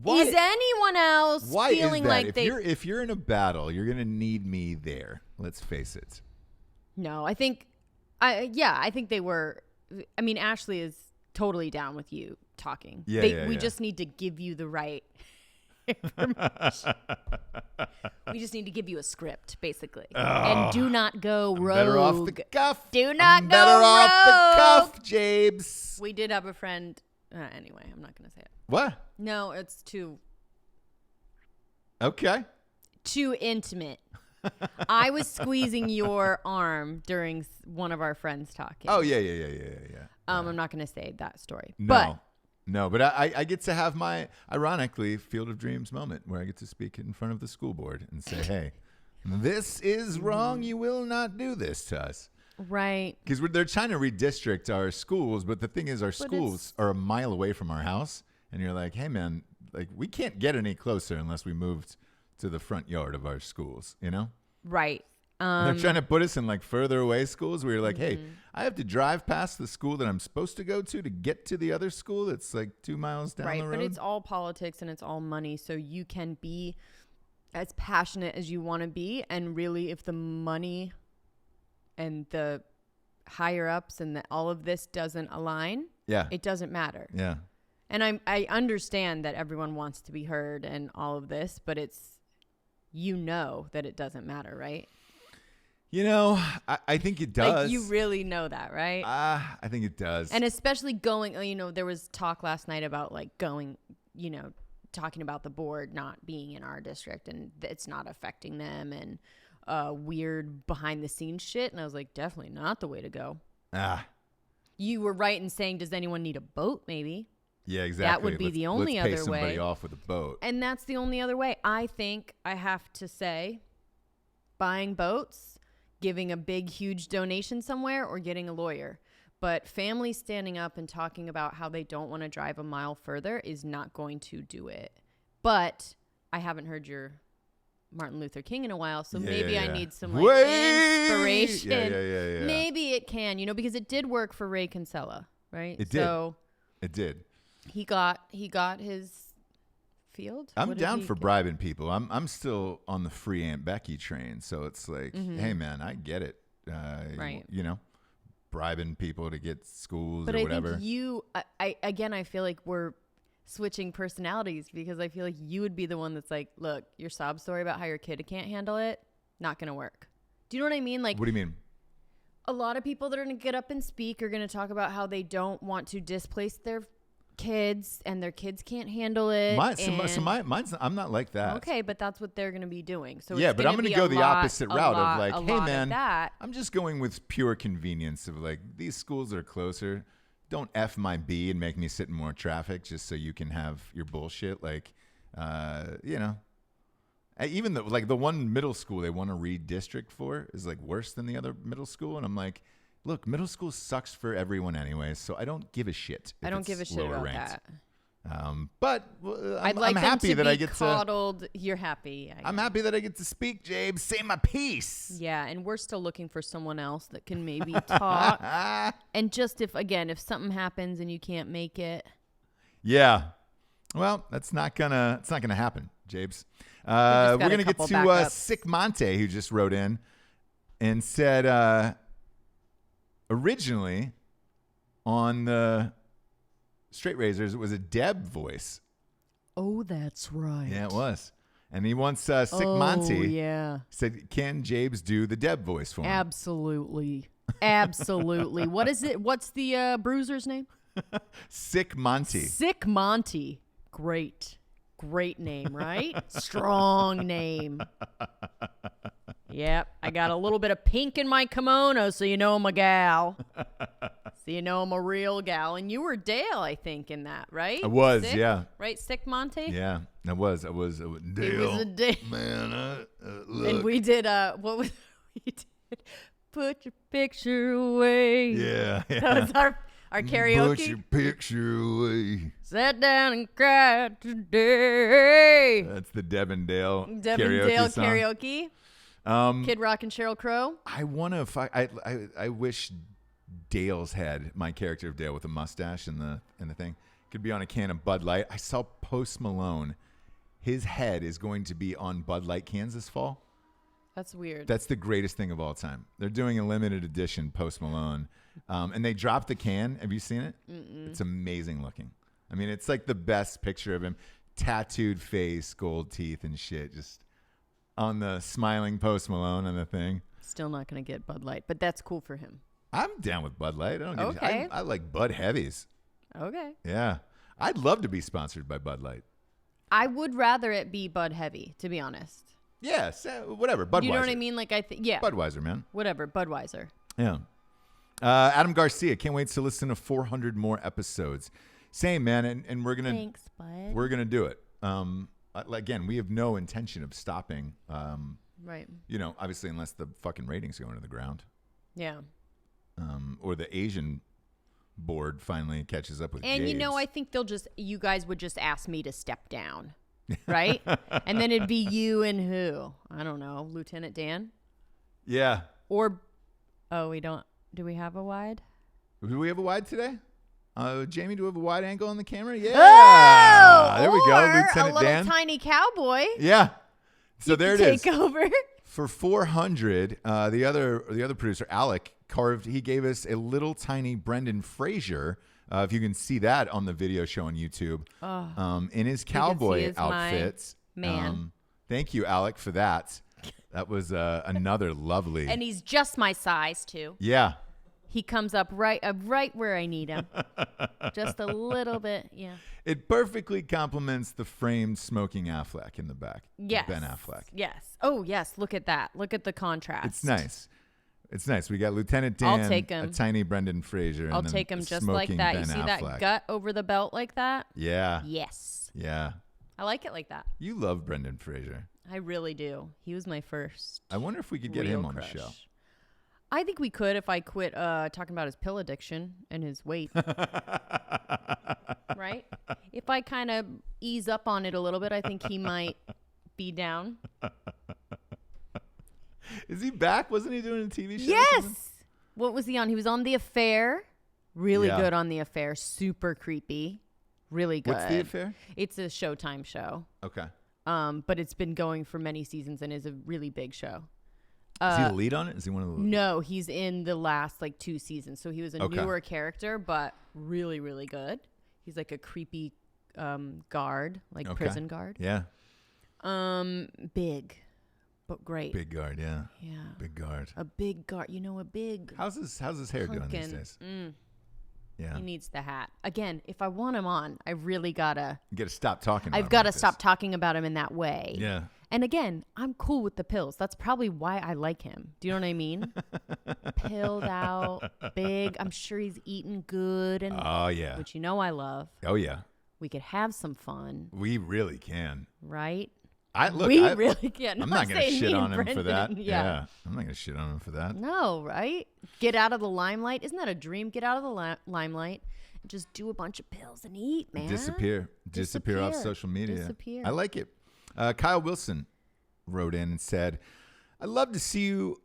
Why, is anyone else feeling like if you're in a battle, you're going to need me there. Let's face it. No, I think they were. I mean, Ashley is totally down with you talking. We just need to give you the right information. We just need to give you a script, basically. And do not go rogue. Better off the cuff. Do not go better rogue. Off the cuff, Jabes. We did have a friend. Anyway, I'm not going to say it. What? No, it's too. Okay. Too intimate. I was squeezing your arm during one of our friends talking. Oh, yeah. I'm not going to say that story. No, but I get to have my, ironically, Field of Dreams moment where I get to speak in front of the school board and say, hey, this is wrong. You will not do this to us. Right. Because they're trying to redistrict our schools, but the thing is our schools are a mile away from our house. And you're like, hey, man, like we can't get any closer unless we moved to the front yard of our schools, you know? Right. They're trying to put us in like further away schools where you're like, hey, I have to drive past the school that I'm supposed to go to get to the other school that's like 2 miles down the road. But it's all politics and it's all money. So you can be as passionate as you want to be. And really, if the money and the higher ups and all of this doesn't align, it doesn't matter. Yeah. And I understand that everyone wants to be heard and all of this, but it's, that it doesn't matter, right? I think it does. Like, you really know that, right? I think it does. And especially going, there was talk last night about like going, talking about the board not being in our district and it's not affecting them and weird behind the scenes shit. And I was like, definitely not the way to go. You were right in saying, does anyone need a boat? Maybe. Yeah, exactly. That would be the only other way. Let's pay somebody off with a boat. And that's the only other way. I think I have to say, buying boats, giving a big, huge donation somewhere, or getting a lawyer. But families standing up and talking about how they don't want to drive a mile further is not going to do it. But I haven't heard your Martin Luther King in a while, so maybe I need some inspiration. Yeah. Maybe it can, because it did work for Ray Kinsella. right? It did. So it did. He got his field. I'm down for bribing people. I'm still on the free Aunt Becky train. So it's like, hey man, I get it. Right. You know, bribing people to get schools but or I whatever. Think I feel like we're switching personalities because I feel like you would be the one that's like, look, your sob story about how your kid can't handle it, not going to work. Do you know what I mean? Like, what do you mean? A lot of people that are going to get up and speak are going to talk about how they don't want to displace their kids and their kids can't handle it. Mine's I'm not like that. Okay, but that's what they're going to be doing. So yeah, but I'm going to go the opposite route of like, hey man, that. I'm just going with pure convenience of like these schools are closer. Don't F my B and make me sit in more traffic just so you can have your bullshit. Like, you know, even the one middle school they want to redistrict for is like worse than the other middle school. And I'm like, look, middle school sucks for everyone anyway. So I don't give a shit. I don't give a shit about that. But I'd like I'm happy that I get coddled. You're happy. I'm happy that I get to speak, James. Say my piece. Yeah, and we're still looking for someone else that can maybe talk. And just if something happens and you can't make it. Yeah. Well, it's not gonna happen, James. We're gonna get to Sick Monte, who just wrote in and said originally on the Straight Razors, it was a Deb voice. Oh, that's right. Yeah, it was. And he wants Sick Monty. Yeah. Said, can Jabes do the Deb voice for him? Absolutely. Absolutely. What is it? What's the bruiser's name? Sick Monty. Sick Monty. Great. Great name, right? Strong name. Yep. I got a little bit of pink in my kimono, so you know I'm a gal. So you know I'm a real gal. And you were Dale, I think, in that, right? I was, Sick? yeah. Right? Sick Monty? Yeah, I was Dale. It was a Dale. Man, look. And we did, what was we did? Put your picture away. Yeah. That was our karaoke. Put your picture away. Sat down and cried today. That's the Deb and Dale karaoke song. Kid Rock and Sheryl Crow. I want to. I wish Dale's head, my character of Dale with the mustache and the thing, could be on a can of Bud Light. I saw Post Malone. His head is going to be on Bud Light cans this fall. That's weird. That's the greatest thing of all time. They're doing a limited edition Post Malone, and they dropped the can. Have you seen it? Mm-mm. It's amazing looking. I mean, it's like the best picture of him. Tattooed face, gold teeth and shit. Just on the smiling Post Malone on the thing. Still not going to get Bud Light, but that's cool for him. I'm down with Bud Light. Okay. I like Bud Heavies. Okay. Yeah. I'd love to be sponsored by Bud Light. I would rather it be Bud Heavy, to be honest. Yeah, whatever. Budweiser. You know what I mean? Like, yeah. Budweiser, man. Whatever. Budweiser. Yeah. Adam Garcia, can't wait to listen to 400 more episodes. Same, man. And we're going to. Thanks, Bud. We're going to do it. Again, we have no intention of stopping. Right. You know, obviously, unless the fucking ratings go into the ground. Yeah. Or the Asian board finally catches up with And, Jades. you know, I think you guys would just ask me to step down. Right? And then it'd be you and who? I don't know. Lieutenant Dan? Yeah. Or, we don't. Do we have a wide? Do we have a wide today? Jamie, do we have a wide angle on the camera? Yeah. Oh, there we go. Lieutenant Dan. A little Dan. tiny cowboy. Yeah. So there it is. Take over. For 400, the other producer, Alec, he gave us a little tiny Brendan Fraser. If you can see that on the video show on YouTube, in his cowboy outfits. Man. Thank you, Alec, for that. That was another lovely. And he's just my size, too. Yeah. He comes up right where I need him. Just a little bit, yeah. It perfectly complements the framed smoking Affleck in the back. Yes. Ben Affleck. Yes. Oh, yes. Look at that. Look at the contrast. It's nice. It's nice. We got Lieutenant Dan, I'll take him. A tiny Brendan Fraser, and I'll take him just like that. Ben You see Affleck. that gut over the belt like that? Yeah. Yes. Yeah. I like it like that. You love Brendan Fraser. I really do. He was my first. I wonder if we could get him on the show. I think we could if I quit talking about his pill addiction and his weight. Right? If I kind of ease up on it a little bit, I think he might be down. Is he back? Wasn't he doing a TV show? Yes. What was he on? He was on The Affair. Really good on The Affair. Super creepy. Really good. What's The Affair? It's a Showtime show. Okay. But it's been going for many seasons and is a really big show. Is he the lead on it? Is he one of the? No, he's in the last 2 seasons. So he was a newer character, but really, really good. He's like a creepy guard, prison guard. Yeah. Big, but great. Big guard, yeah. Yeah. Big guard. A big guard. A big. How's his hair doing these days? Yeah. He needs the hat. Again, if I want him on, I really gotta. You gotta stop talking about him. I've got to stop talking about him in that way. Yeah. And again, I'm cool with the pills. That's probably why I like him. Do you know what I mean? Pilled out, big. I'm sure he's eating good. And oh, yeah. Which I love. Oh, yeah. We could have some fun. We really can. Right? We really can. I'm not going to shit on him Brendan. for that. Yeah. I'm not going to shit on him for that. No, right? Get out of the limelight. Isn't that a dream? Get out of the limelight and just do a bunch of pills and eat, man. Disappear off social media. Disappear. I like it. Kyle Wilson wrote in and said, I'd love to see you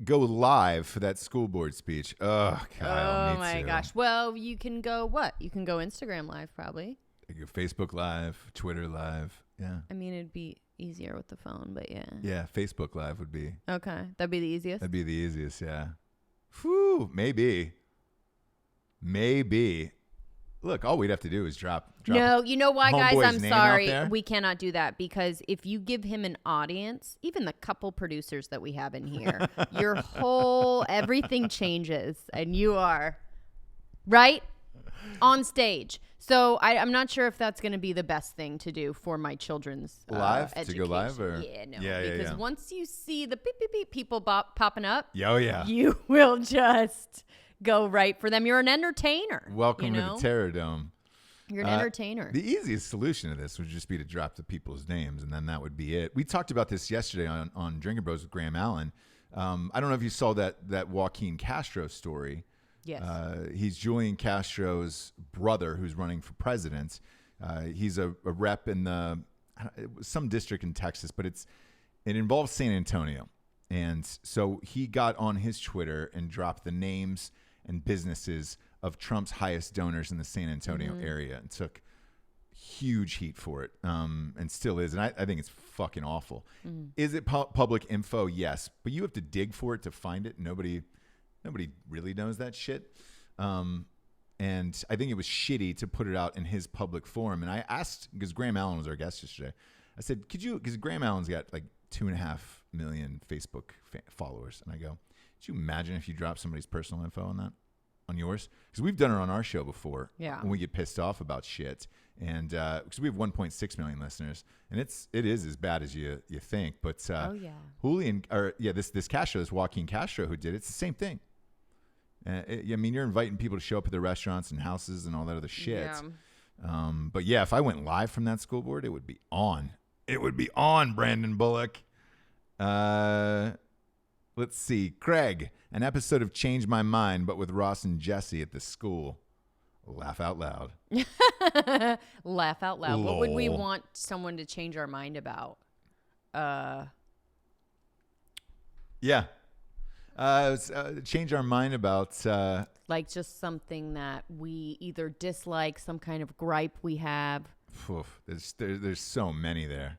go live for that school board speech. Oh, Kyle, oh my gosh. Well, you can go what? You can go Instagram live probably. You can go Facebook live, Twitter live. Yeah. I mean, it'd be easier with the phone, but yeah. Yeah, Facebook live would be. Okay. That'd be the easiest? That'd be the easiest, yeah. Whew, maybe. Look, all we'd have to do is drop. No, you know why, guys? I'm sorry. We We cannot do that because if you give him an audience, even the couple producers that we have in here, your whole everything changes and you are right on stage. So I'm not sure if that's going to be the best thing to do for my children's live education. to go live or because once you see the beep beep beep people popping up, you will just go right for them. You're an entertainer. Welcome to the Terror Dome. You're an entertainer. The easiest solution to this would just be to drop the people's names, and then that would be it. We talked about this yesterday on Drinking Bros with Graham Allen. I don't know if you saw that Joaquin Castro story. Yes. He's Julian Castro's brother who's running for president. He's a rep in some district in Texas, but it involves San Antonio. And so he got on his Twitter and dropped the names and businesses of Trump's highest donors in the San Antonio area and took huge heat for it and still is. And I think it's fucking awful. Is it public info? Yes. But you have to dig for it to find it. Nobody really knows that shit. And I think it was shitty to put it out in his public forum. And I asked, because Graham Allen was our guest yesterday, I said, because Graham Allen's got 2.5 million Facebook followers. And I go, could you imagine if you drop somebody's personal info on yours? Because we've done it on our show before. Yeah. When we get pissed off about shit. And because we have 1.6 million listeners. And it is as bad as you think. But this Castro, this Joaquin Castro who did it, it's the same thing. You're inviting people to show up at their restaurants and houses and all that other shit. Yeah. But yeah, if I went live from that school board, it would be on. It would be on, Brandon Bullock. Let's see. Craig, an episode of Change My Mind, but with Ross and Jesse at the school. Laugh out loud. Laugh out loud. Lol. What would we want someone to change our mind about? Change our mind about just something that we either dislike, some kind of gripe we have. There's so many there.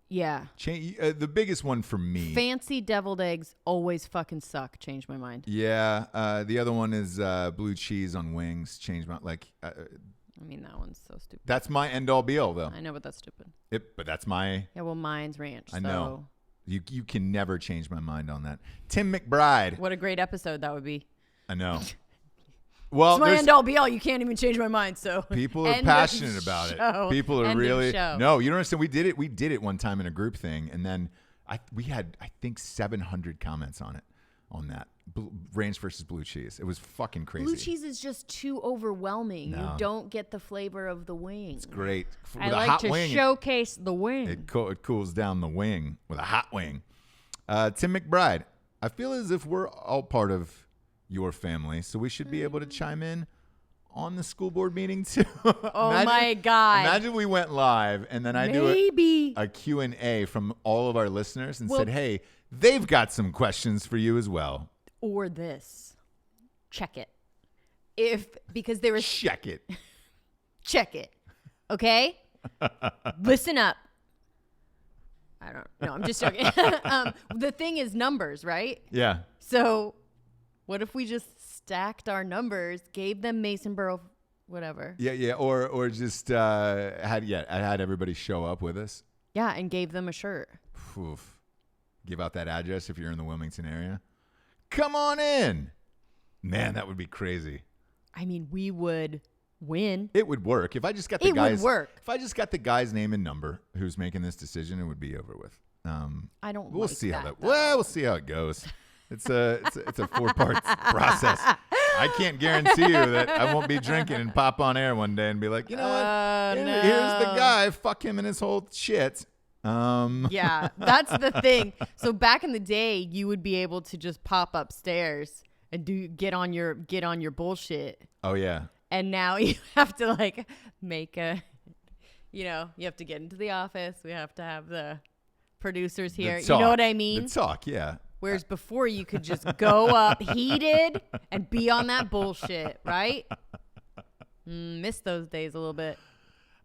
Yeah. The biggest one for me. Fancy deviled eggs always fucking suck. Change my mind. Yeah. The other one is blue cheese on wings. Change my that one's so stupid. That's my end all be all though. I know, but that's stupid. But that's my. Yeah. Well, mine's ranch. I know. You can never change my mind on that. Tim McBride. What a great episode that would be. I know. Well, it's my end all be all. You can't even change my mind. So people are passionate about it. People are really no. You don't understand. We did it one time in a group thing, and then we had I think 700 comments on that ranch versus blue cheese. It was fucking crazy. Blue cheese is just too overwhelming. No. You don't get the flavor of the wing. It's great. I like to showcase the wing. It cools down the wing with a hot wing. Tim McBride. I feel as if we're all part of your family, so we should be able to chime in on the school board meeting too. My God. Imagine we went live and then I do a Q&A from all of our listeners and said, hey, they've got some questions for you as well. Or this. check it. Because there was check it. Check it. Okay? Listen up. I don't know. I'm just joking. The thing is numbers, right? Yeah. So what if we just stacked our numbers, gave them Mason Borough, whatever? Yeah. Or just had everybody show up with us. Yeah, and gave them a shirt. Oof. Give out that address if you're in the Wilmington area. Come on in. Man, that would be crazy. I mean, we would win. It would work. If I just got the If I just got the guy's name and number who's making this decision, it would be over with. I don't. We'll like see that, how that. Well, we'll see how it goes. It's a 4-part process. I can't guarantee you that I won't be drinking and pop on air one day and be like, you know what? Here's the guy. Fuck him and his whole shit. Yeah, that's the thing. So back in the day, you would be able to just pop upstairs and get on your bullshit. Oh yeah. And now you have to like make you have to get into the office. We have to have the producers here. You know what I mean? The talk, yeah. Whereas before you could just go up heated and be on that bullshit, right? Miss those days a little bit.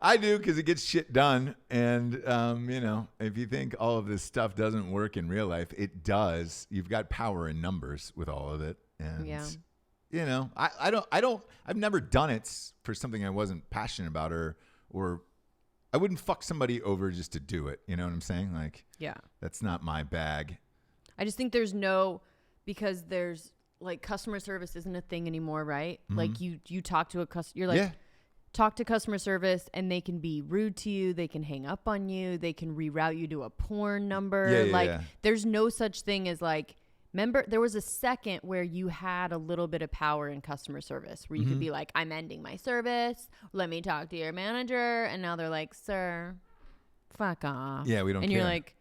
I do, because it gets shit done. And, if you think all of this stuff doesn't work in real life, it does. You've got power in numbers with all of it. And, I've never done it for something I wasn't passionate about or I wouldn't fuck somebody over just to do it. You know what I'm saying? Like, yeah, that's not my bag. I just think because there's like customer service isn't a thing anymore, right? Mm-hmm. Like you talk to a customer, you're like, talk to customer service and they can be rude to you. They can hang up on you. They can reroute you to a porn number. There's no such thing as like, remember there was a second where you had a little bit of power in customer service where you could be like, I'm ending my service. Let me talk to your manager. And now they're like, sir, fuck off. Yeah, we don't care. And you're like,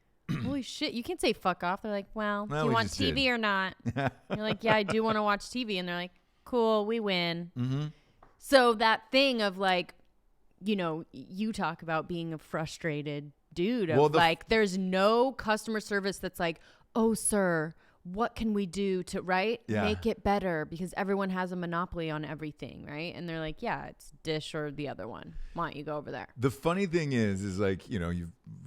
holy shit, you can't say fuck off. They're like, well do you want TV or not? You're like, yeah, I do want to watch TV. And they're like, cool, we win. Mm-hmm. So that thing of like, you talk about being a frustrated dude of there's no customer service that's like, oh, sir, what can we do to make it better? Because everyone has a monopoly on everything, right? And they're like, yeah, it's Dish or the other one. Why don't you go over there? The funny thing is like,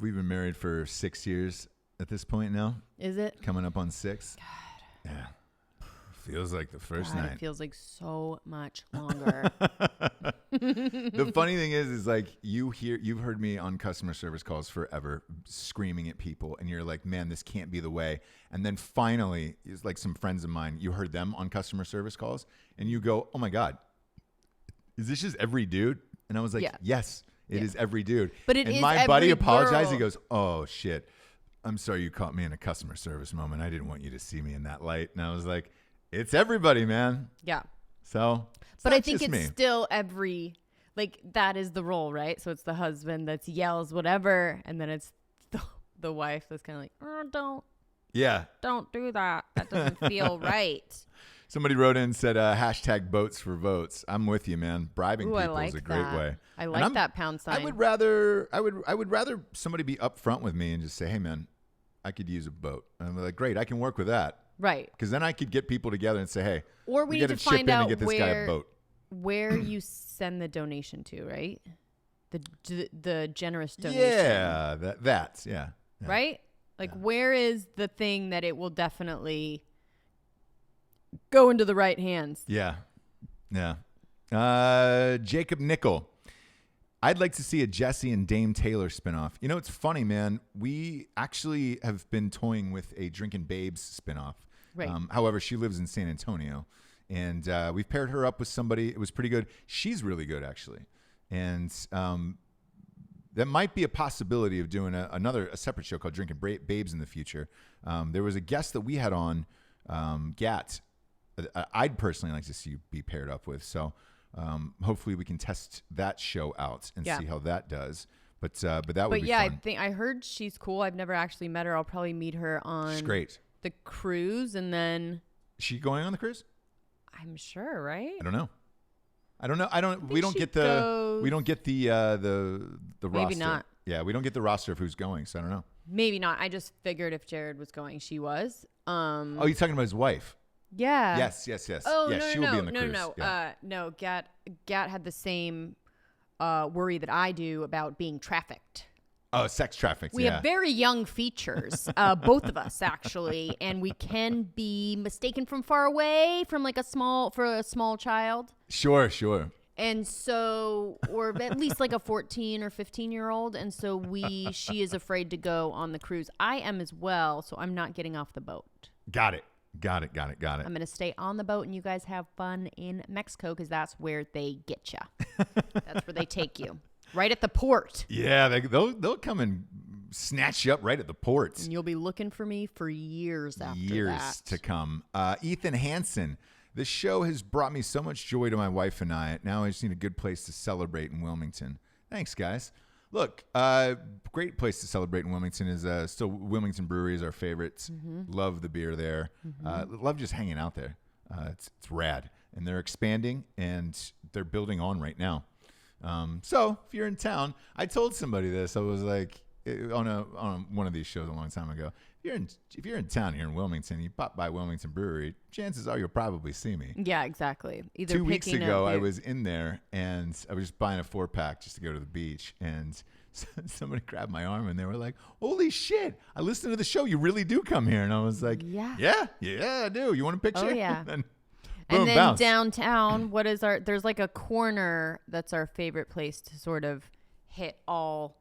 we've been married for 6 years at this point now. Is it? Coming up on 6. God. Yeah. Feels like the first night. It feels like so much longer. The funny thing is like you've heard me on customer service calls forever screaming at people and you're like, man, this can't be the way. And then finally, it's like some friends of mine, you heard them on customer service calls and you go, oh my God, is this just every dude? And I was like, yes, it is every dude. But it and is my every buddy apologized. girl. He goes, oh shit, I'm sorry you caught me in a customer service moment. I didn't want you to see me in that light. And I was like, it's everybody, man. Yeah. So, but I think it's still that is the role, right? So it's the husband that yells whatever, and then it's the wife that's kind of like, don't do that. That doesn't feel right. Somebody wrote in and said, hashtag boats for votes. I'm with you, man. Bribing people is a great way. I like that pound sign. I would rather somebody be upfront with me and just say, hey, man, I could use a boat. And I'm like, great, I can work with that. Right. Because then I could get people together and say, hey, or we need to find out get this guy a boat. Where you send the donation to, right? The generous donation. Yeah, that's. Right? Like, where is the thing that it will definitely go into the right hands? Yeah. Jacob Nickel. I'd like to see a Jesse and Dame Taylor spinoff. It's funny, man. We actually have been toying with a Drinking Babes spinoff. Right. However, she lives in San Antonio, and we've paired her up with somebody. It was pretty good. She's really good, actually. And that might be a possibility of doing a separate show called Drinking Babes in the future. There was a guest that we had on, Gat. I'd personally like to see you be paired up with. So hopefully we can test that show out and see how that does. But that would be fun. I heard she's cool. I've never actually met her. I'll probably meet her on She's great. The cruise, and then is she going on the cruise? I'm sure, right? I don't know. We don't get the roster. Maybe not. Yeah, we don't get the roster of who's going, so I don't know. Maybe not. I just figured if Jared was going, she was. Oh, you're talking about his wife? Yeah. Yes. Oh, yes, no, she no, will be no, in the no, cruise. no. Yeah. No, Gat had the same worry that I do about being trafficked. Oh, sex trafficked. We have very young features, both of us actually, and we can be mistaken from far away from like a small child. Sure. And so, or at least like a 14 or 15-year-old. And so she is afraid to go on the cruise. I am as well. So I'm not getting off the boat. Got it. I'm going to stay on the boat and you guys have fun in Mexico because that's where they get you. That's where they take you. Right at the port. Yeah, they'll come and snatch you up right at the port. And you'll be looking for me for years after that. Years to come. Ethan Hansen. This show has brought me so much joy to my wife and I. Now I just need a good place to celebrate in Wilmington. Thanks, guys. Look, great place to celebrate in Wilmington is still Wilmington Brewery is our favorite. Mm-hmm. Love the beer there. Mm-hmm. Love just hanging out there. It's rad. And they're expanding, and they're building on right now. So if you're in town, I told somebody this. I was like, on one of these shows a long time ago. If you're in town here in Wilmington, you pop by Wilmington Brewery, chances are you'll probably see me. Yeah, exactly. Either 2 weeks ago, I was in there and I was just buying a 4-pack just to go to the beach, and somebody grabbed my arm and they were like, "Holy shit! I listened to the show. You really do come here." And I was like, "Yeah, I do. You want a picture?" Oh yeah. Boom, and then bounce. Downtown, there's like a corner that's our favorite place to sort of hit all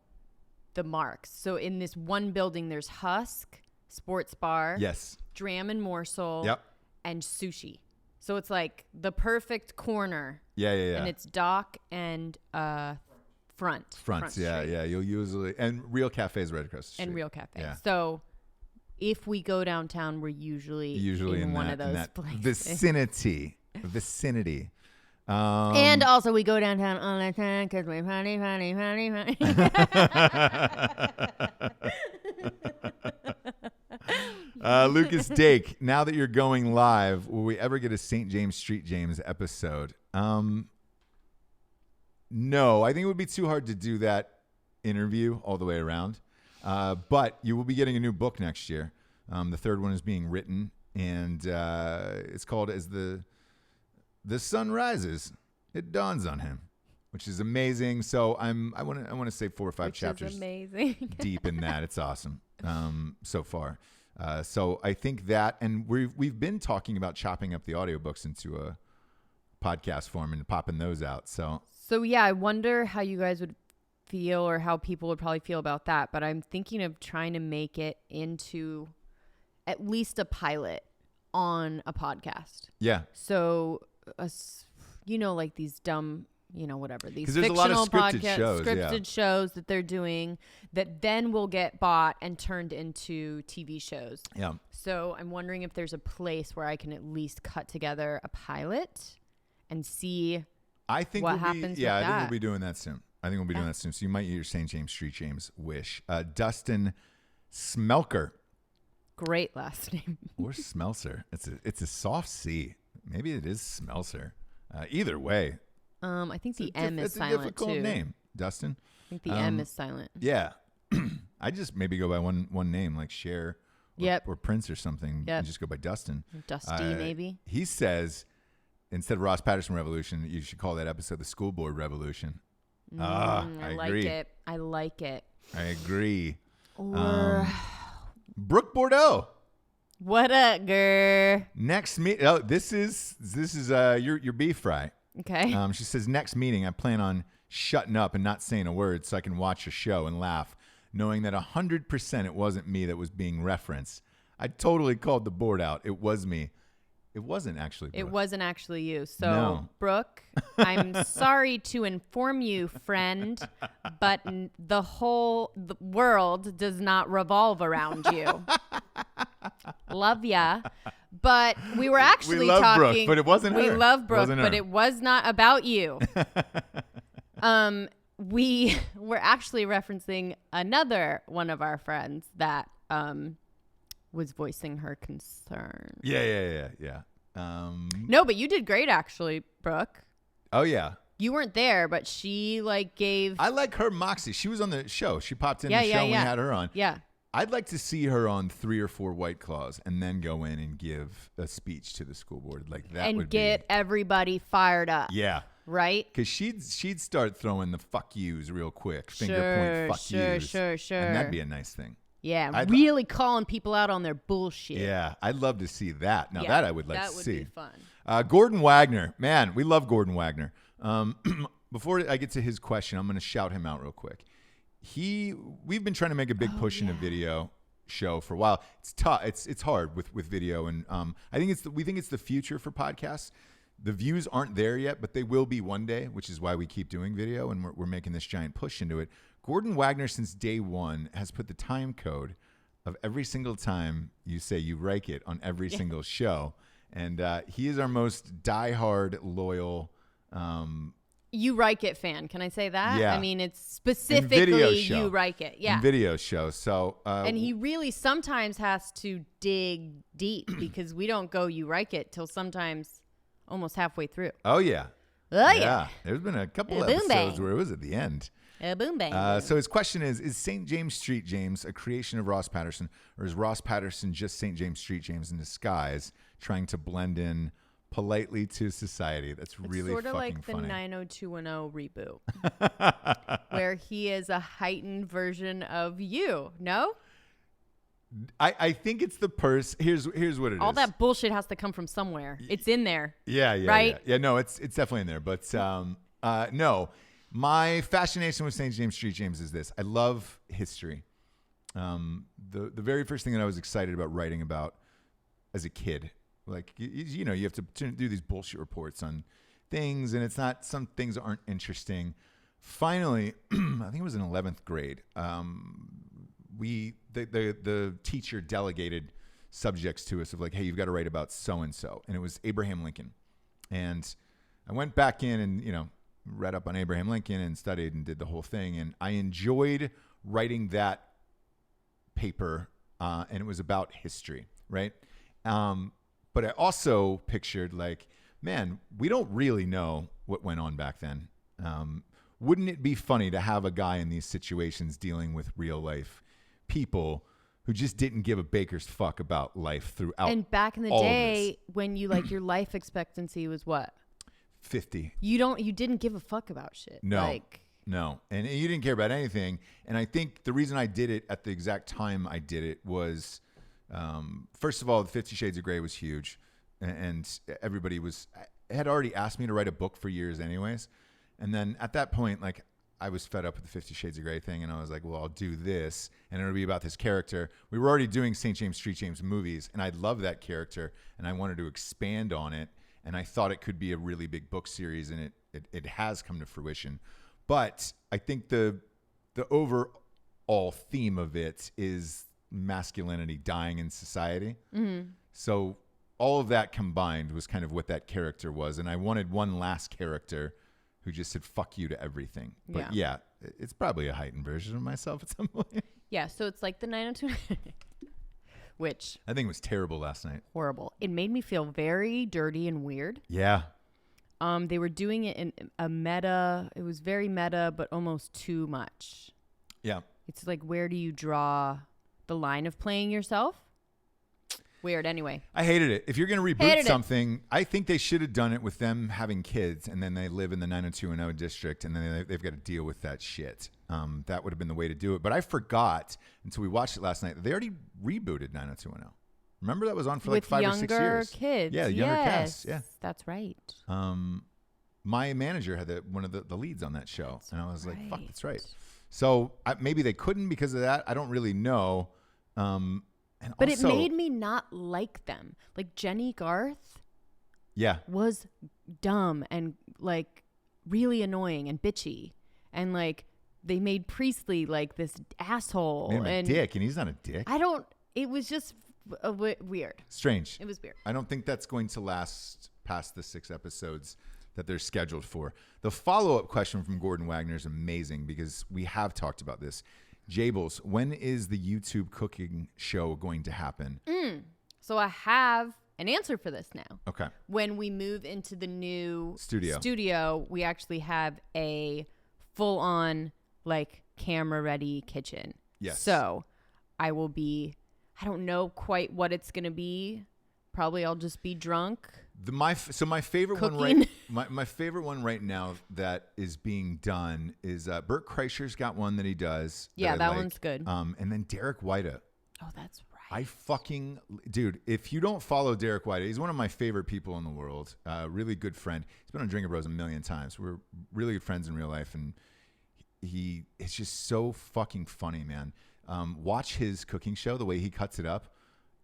the marks. So in this one building, there's Husk Sports Bar, yes, Dram and Morsel, yep, and Sushi. So it's like the perfect corner. Yeah. And it's dock and front. Yeah. You'll usually, and Real Cafe's right across the street. And Real Cafe. Yeah. So if we go downtown, we're usually in one of those places. Vicinity. And also we go downtown all the time because we're funny. Lucas Dake, now that you're going live, will we ever get a St. James Street James episode? No, I think it would be too hard to do that interview all the way around. But you will be getting a new book next year. The third one is being written, and it's called As the Sun Rises, It Dawns on Him, which is amazing. So I want to say 4 or 5 chapters deep in that. It's awesome so far. So I think that, and we've been talking about chopping up the audiobooks into a podcast form and popping those out. So yeah, I wonder how you guys would feel, or how people would probably feel about that. But I'm thinking of trying to make it into at least a pilot on a podcast. Yeah. So, like these dumb, whatever, these fictional scripted shows that they're doing that then will get bought and turned into TV shows. Yeah. So I'm wondering if there's a place where I can at least cut together a pilot and see what happens with that. I think we'll be doing that soon. So you might get your St. James Street James wish. Dustin Smelker. Great last name. Or Smelser. It's a soft C. Maybe it is Smelser. Either way. I think the M is silent too. It's a difficult name, Dustin. I think the M is silent. Yeah. I just maybe go by one name, like Cher or Prince or something, and just go by Dustin. Dusty, maybe. He says, instead of Ross Patterson Revolution, you should call that episode the School Board Revolution. I agree. I like it. I agree. Or Brooke Bordeaux. What up, girl? Next meet. Oh, this is your beef fry. Okay. She says, next meeting, I plan on shutting up and not saying a word so I can watch a show and laugh, knowing that 100% it wasn't me that was being referenced. I totally called the board out. It was me. It wasn't actually Brooke. It wasn't actually you. So, no. Brooke, I'm sorry to inform you, friend, but the world does not revolve around you. Love ya. But we were actually talking. Brooke, but it wasn't her. We love Brooke, but it was not about you. We were actually referencing another one of our friends that was voicing her concern. Yeah. No, but you did great, actually, Brooke. Oh, yeah. You weren't there, but she gave. I like her moxie. She was on the show. She popped in the show and we had her on. Yeah. I'd like to see her on 3 or 4 White Claws and then go in and give a speech to the school board. Like that and would get everybody fired up. Yeah. Right? Because she'd start throwing the fuck yous real quick. Finger point fuck yous. Sure. And that'd be a nice thing. Yeah, really calling people out on their bullshit. Yeah, I'd love to see that. Now that I would like to see. That would be fun. Gordon Wagner. Man, we love Gordon Wagner. Before I get to his question, I'm going to shout him out real quick. We've been trying to make a big push in a video show for a while. It's tough. It's hard with video, and we think it's the future for podcasts. The views aren't there yet, but they will be one day, which is why we keep doing video, and we're making this giant push into it. Gordon Wagner, since day one, has put the time code of every single time you say you like it on every single show, and he is our most diehard, loyal. You like it fan. Can I say that? Yeah. I mean, it's specifically you like it. Yeah. Video show. So, and he really sometimes has to dig deep because we don't go you like it till sometimes almost halfway through. Oh, yeah. Oh, yeah. There's been a couple episodes where it was at the end. Boom bang. So his question is St. James Street James a creation of Ross Patterson, or is Ross Patterson just St. James Street James in disguise, trying to blend in politely to society? That's really fucking funny. It's sort of like the 90210 reboot, where he is a heightened version of you. No? I think it's the Here's what it is. All that bullshit has to come from somewhere. It's in there. Yeah. Right? Yeah. No, it's definitely in there. But no. My fascination with St. James Street James is this. I love history. The very first thing that I was excited about writing about as a kid, like, you have to do these bullshit reports on things, and some things aren't interesting. Finally, I think it was in 11th grade, the teacher delegated subjects to us of like, hey, you've got to write about so-and-so. And it was Abraham Lincoln. And I went back in and, read up on Abraham Lincoln and studied and did the whole thing. And I enjoyed writing that paper, and it was about history, right? But I also pictured like, man, we don't really know what went on back then. Wouldn't it be funny to have a guy in these situations dealing with real life people who just didn't give a baker's fuck about life throughout? And back in the day, when you your life expectancy was what? 50. You didn't give a fuck about shit. No. No. And you didn't care about anything. And I think the reason I did it at the exact time I did it was, first of all, the 50 Shades of Grey was huge. And everybody had already asked me to write a book for years anyways. And then at that point, like, I was fed up with the 50 Shades of Grey thing. And I was like, well, I'll do this. And it'll be about this character. We were already doing St. James Street James movies. And I love that character. And I wanted to expand on it. And I thought it could be a really big book series, and it has come to fruition. But I think the overall theme of it is masculinity dying in society. Mm-hmm. So all of that combined was kind of what that character was. And I wanted one last character who just said, fuck you to everything. But yeah it's probably a heightened version of myself at some point. Yeah, so it's like the 902... Which I think was terrible last night. Horrible. It made me feel very dirty and weird. Yeah. They were doing it in a meta. It was very meta, but almost too much. Yeah. It's like, where do you draw the line of playing yourself? Weird. Anyway. I hated it. If you're going to reboot something, I think they should have done it with them having kids, and then they live in the 90210 district, and then they've got to deal with that shit. That would have been the way to do it. But I forgot until we watched it last night that they already rebooted 90210. Remember that was on for like 5 or 6 years. With younger kids. Yeah, younger cast. Yeah, that's right. My manager had one of the leads on that show, and I was like, "Fuck, that's right." So maybe they couldn't because of that. I don't really know. But also, it made me not like them. Like Jenny Garth. Yeah. Was dumb and like really annoying and bitchy, and like. They made Priestley like this asshole. Made him a dick, and he's not a dick. It was just weird. Strange. It was weird. I don't think that's going to last past the 6 episodes that they're scheduled for. The follow-up question from Gordon Wagner is amazing because we have talked about this. Jables, when is the YouTube cooking show going to happen? So I have an answer for this now. Okay. When we move into the new studio, we actually have a full-on... like camera ready kitchen. Yes. So I will be, I don't know quite what it's going to be. Probably I'll just be drunk. My favorite cooking. my favorite one right now that is being done is Bert Kreischer's got one that he does. Yeah, that one's good. And then Derek Whita. Oh, that's right. Dude, if you don't follow Derek Whita, he's one of my favorite people in the world. Really good friend. He's been on Drinker Bros a million times. We're really good friends in real life, and it's just so fucking funny, man. Watch his cooking show, the way he cuts it up.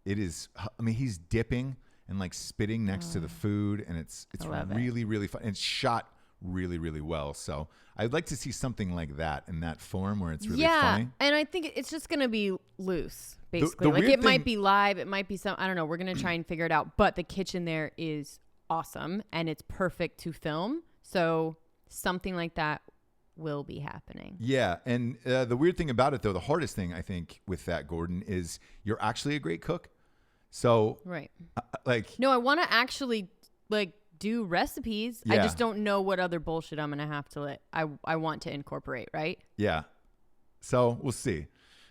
It is, I mean, he's dipping and like spitting next to the food, and it's really, really fun. And it's shot really, really well. So I'd like to see something like that in that form where it's really funny. Yeah, and I think it's just going to be loose, basically. Like it might be live, it might be some, I don't know. We're going to try and figure it out. But the kitchen there is awesome, and it's perfect to film. So something like that will be happening. Yeah, and the weird thing about it, though, the hardest thing I think with that, Gordon, is you're actually a great cook. So, right. No, I want to actually do recipes. Yeah. I just don't know what other bullshit I'm going to have to I want to incorporate, right? Yeah. So we'll see.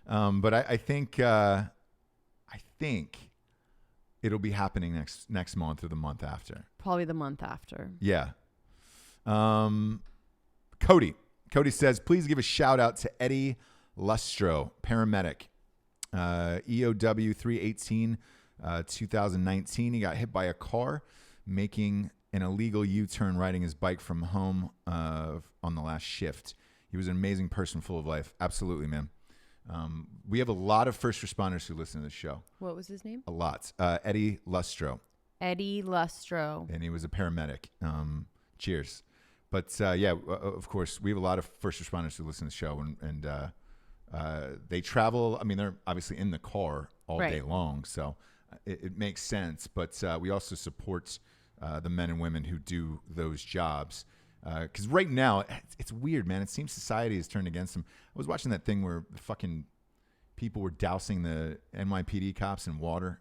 But I think it'll be happening next month or the month after. Probably the month after. Yeah. Cody says, please give a shout out to Eddie Lustro, paramedic, EOW 318, 2019. He got hit by a car making an illegal U-turn riding his bike from home on the last shift. He was an amazing person, full of life. Absolutely, man. We have a lot of first responders who listen to this show. What was his name? A lot. Eddie Lustro. Eddie Lustro. And he was a paramedic. Cheers. But of course, we have a lot of first responders who listen to the show, and they travel. I mean, they're obviously in the car all day long, so it makes sense. But we also support the men and women who do those jobs. Because right now, it's weird, man. It seems society has turned against them. I was watching that thing where the fucking people were dousing the NYPD cops in water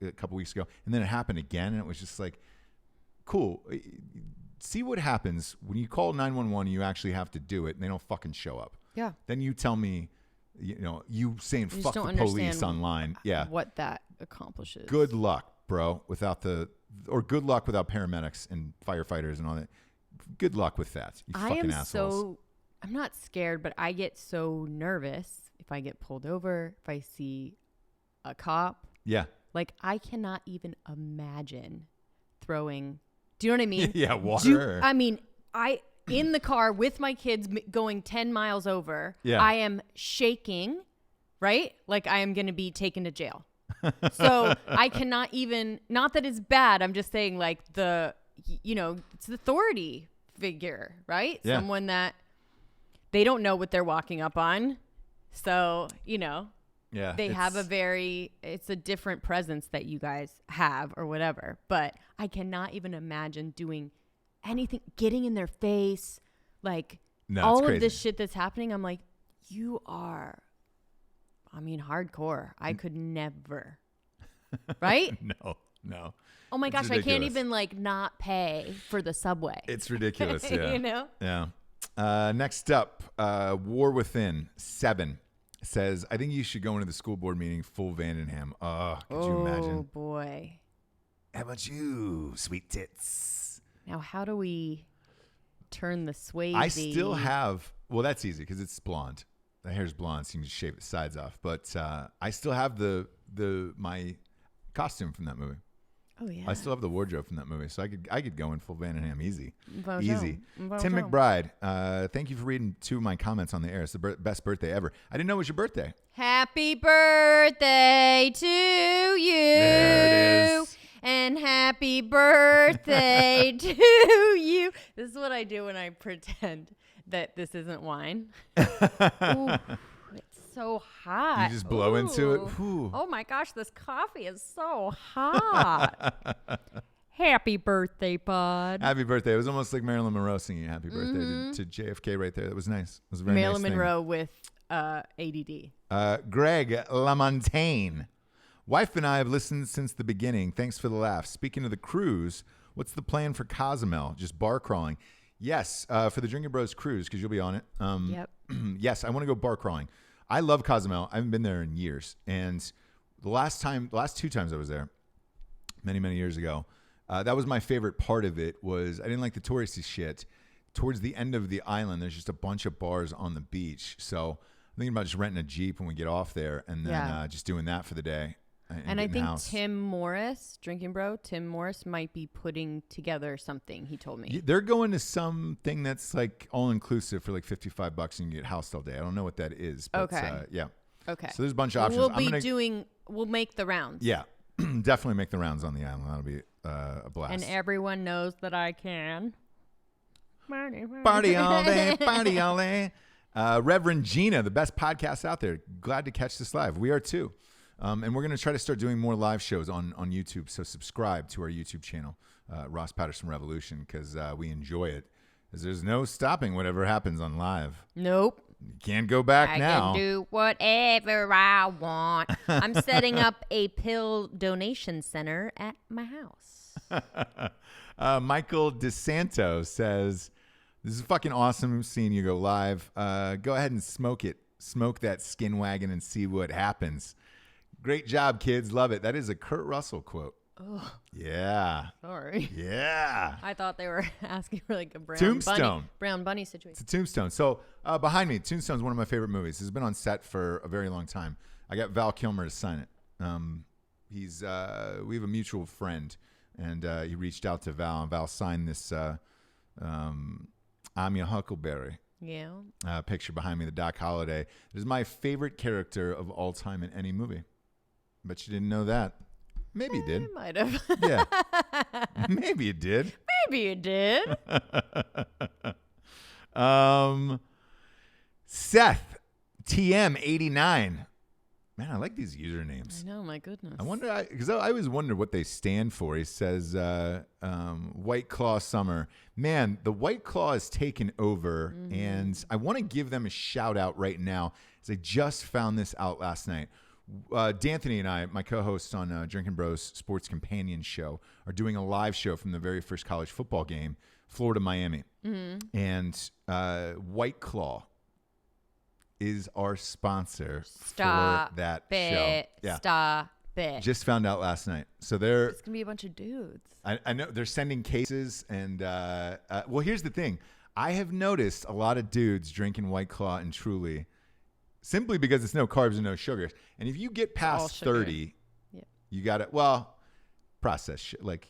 a couple weeks ago, and then it happened again, and it was just like, cool. See what happens when you call 911 and you actually have to do it and they don't fucking show up. Yeah. Then you tell me, you saying fuck the police online. Yeah. What that accomplishes. Good luck, bro, good luck without paramedics and firefighters and all that. Good luck with that. You fucking assholes. I'm not scared, but I get so nervous if I get pulled over, if I see a cop. Yeah. Like I cannot even imagine throwing. Do you know what I mean? Yeah, water. In the car with my kids going 10 miles over, yeah. I am shaking, right? Like I am going to be taken to jail. So I cannot even, not that it's bad. I'm just saying like it's the authority figure, right? Yeah. Someone that they don't know what they're walking up on. So, yeah, they have it's a different presence that you guys have or whatever. But I cannot even imagine doing anything, getting in their face, all of this shit that's happening. I'm like, you are, hardcore. I could never. Right? No. Oh my gosh, I can't even not pay for the subway. It's ridiculous, yeah. Yeah. Next up, War Within 7. Says, I think you should go into the school board meeting full Vandenham. Could you imagine? Oh, boy. How about you, sweet tits? Now, how do we turn the Swayze? I still have, well, that's easy because it's blonde. The hair's blonde, so you can just shave the sides off. But I still have my costume from that movie. Oh, yeah. I still have the wardrobe from that movie, so I could go in full Vandenham easy. Easy. Tim McBride, thank you for reading 2 of my comments on the air. It's the best birthday ever. I didn't know it was your birthday. Happy birthday to you. There it is. And happy birthday to you. This is what I do when I pretend that this isn't wine. Ooh, it's so hot. You just blow into it. Ooh. Oh my gosh, this coffee is so hot. Happy birthday, bud. Happy birthday. It was almost like Marilyn Monroe singing happy birthday to JFK right there. That was nice. It was a very Marilyn nice thing. Monroe with ADD. Greg LaMontagne. Wife and I have listened since the beginning. Thanks for the laugh. Speaking of the cruise, what's the plan for Cozumel? Just bar crawling. Yes, for the Drinking Bros cruise, because you'll be on it. Yep. Yes, I want to go bar crawling. I love Cozumel. I haven't been there in years. And the last 2 times I was there, many, many years ago, that was my favorite part of it. Was I didn't like the touristy shit. Towards the end of the island, there's just a bunch of bars on the beach. So I'm thinking about just renting a Jeep when we get off there, and then just doing that for the day. And I think Tim Morris, Drinking Bro, Tim Morris might be putting together something. He told me they're going to something that's like all inclusive for like $55 and you get housed all day. I don't know what that is. But, okay. Yeah. Okay. So there's a bunch of options. We'll make the rounds. Yeah. Definitely make the rounds on the island. That'll be a blast. And everyone knows that I can. Party all day, party all day. Reverend Gina, the best podcast out there. Glad to catch this live. We are too. And we're going to try to start doing more live shows on YouTube. So subscribe to our YouTube channel, Ross Patterson Revolution, because we enjoy it. Because there's no stopping whatever happens on live. Nope. You can't go back now. I can do whatever I want. I'm setting up a pill donation center at my house. Michael DeSanto says, this is fucking awesome seeing you go live. Go ahead and smoke it. Smoke that skin wagon and see what happens. Great job, kids. Love it. That is a Kurt Russell quote. Oh. Yeah. Sorry. Yeah. I thought they were asking for like a brown bunny situation. It's a Tombstone. So behind me, Tombstone is one of my favorite movies. It's been on set for a very long time. I got Val Kilmer to sign it. We have a mutual friend, and he reached out to Val, and Val signed this I'm Your Huckleberry. Yeah. Picture behind me, the Doc Holliday. It is my favorite character of all time in any movie. Bet you didn't know that. Maybe you did. I might have. Yeah. Maybe you did. Maybe you did. Seth TM89. Man, I like these usernames. I know, my goodness. I wonder, because I always wonder what they stand for. He says, White Claw Summer. Man, the White Claw is taken over, and I want to give them a shout out right now, as I just found this out last night. D'Anthony and I, my co-hosts on Drinking Bros Sports Companion show, are doing a live show from the very first college football game, Florida-Miami. And White Claw is our sponsor for that show. Yeah. Stop it. Just found out last night. So it's going to be a bunch of dudes. I know they're sending cases. And well, here's the thing. I have noticed a lot of dudes drinking White Claw and Truly simply because it's no carbs and no sugars. And if you get past 30, you got to, process like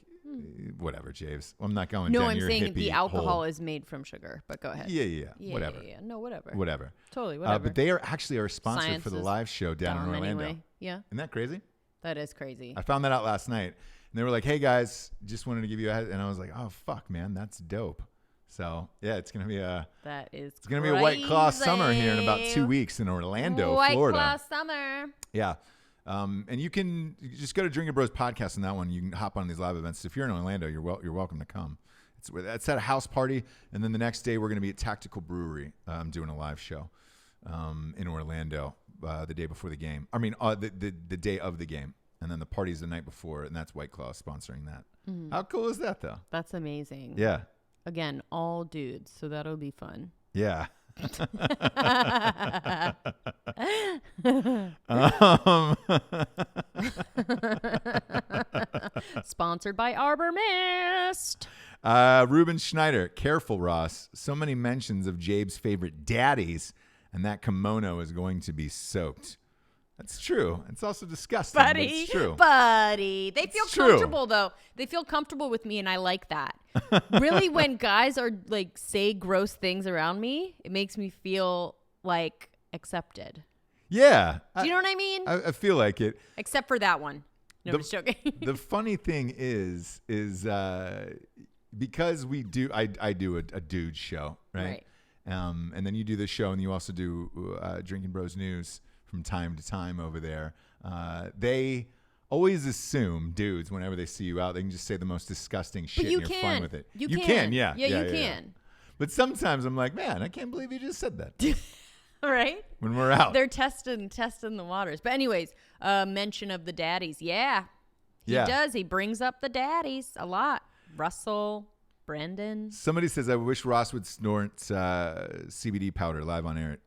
whatever, Javes. I'm not going down your hippie. No, I'm saying the alcohol is made from sugar, but go ahead. Yeah. Whatever. Yeah. No, whatever. Whatever. Totally, whatever. But they are actually our sponsor Science for the live show down in Orlando. Anyway. Yeah. Isn't that crazy? That is crazy. I found that out last night. And they were like, hey, guys, just wanted to give you a head. And I was like, oh, fuck, man, that's dope. So, yeah, it's going to be a White Claw summer here in about 2 weeks in Orlando, Florida. White Claw summer. Yeah. And you just go to Drinking Bros podcast on that one. You can hop on these live events. If you're in Orlando, you're welcome to come. It's at a house party, and then the next day we're going to be at Tactical Brewery doing a live show in Orlando the day before the game. I mean, the day of the game, and then the party's the night before, and that's White Claw sponsoring that. How cool is that, though? That's amazing. Yeah. Again, all dudes, so that'll be fun. Yeah. Sponsored by Arbor Mist. Ruben Schneider, careful, Ross. So many mentions of Jabe's favorite daddies, and that kimono is going to be soaked. That's true. It's also disgusting. But it's true. Buddy. They feel comfortable, though. They feel comfortable with me, and I like that. Really, when guys are like say gross things around me, it makes me feel like accepted. Yeah. Do you know what I mean? I feel like it. Except for that one. No, I'm just joking. The funny thing is because we do, I do a dude show, right? And then you do this show, and you also do Drinking Bros News from time to time over there. They always assume, dudes, whenever they see you out, they can just say the most disgusting shit and you're fine with it. You can. Yeah, you can. But sometimes I'm like, man, I can't believe you just said that. Right? When we're out. They're testing the waters. But anyways, mention of the daddies. Yeah. He does. He brings up the daddies a lot. Russell, Brandon. Somebody says, I wish Ross would snort CBD powder live on air.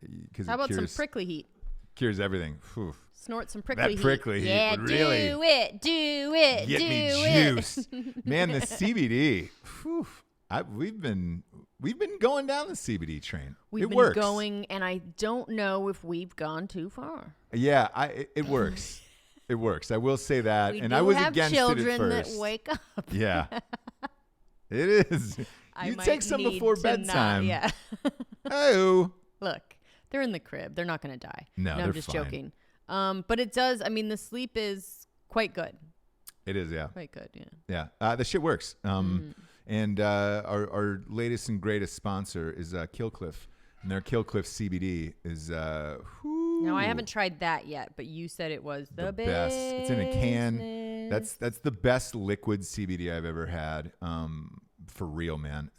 How about some prickly heat? Cures everything. Whew. Snort some prickly That prickly heat. heat Yeah, would really do it. get me juice. Man, the CBD. Whew, we've been going down the CBD train. We've been going, and I don't know if we've gone too far. Yeah, it works. It works. I will say that. We I was against it at children first. that wake up. Yeah, it is. You take some before bedtime. Yeah. Oh. Look, they're in the crib. They're not going to die. No, I'm just joking. But it does. I mean, the sleep is quite good. It is, yeah. Quite good, yeah. Yeah, the shit works. And our latest and greatest sponsor is Killcliff, and their Killcliff CBD is. No, I haven't tried that yet, but you said it was the best. It's in a can. That's the best liquid CBD I've ever had. For real, man.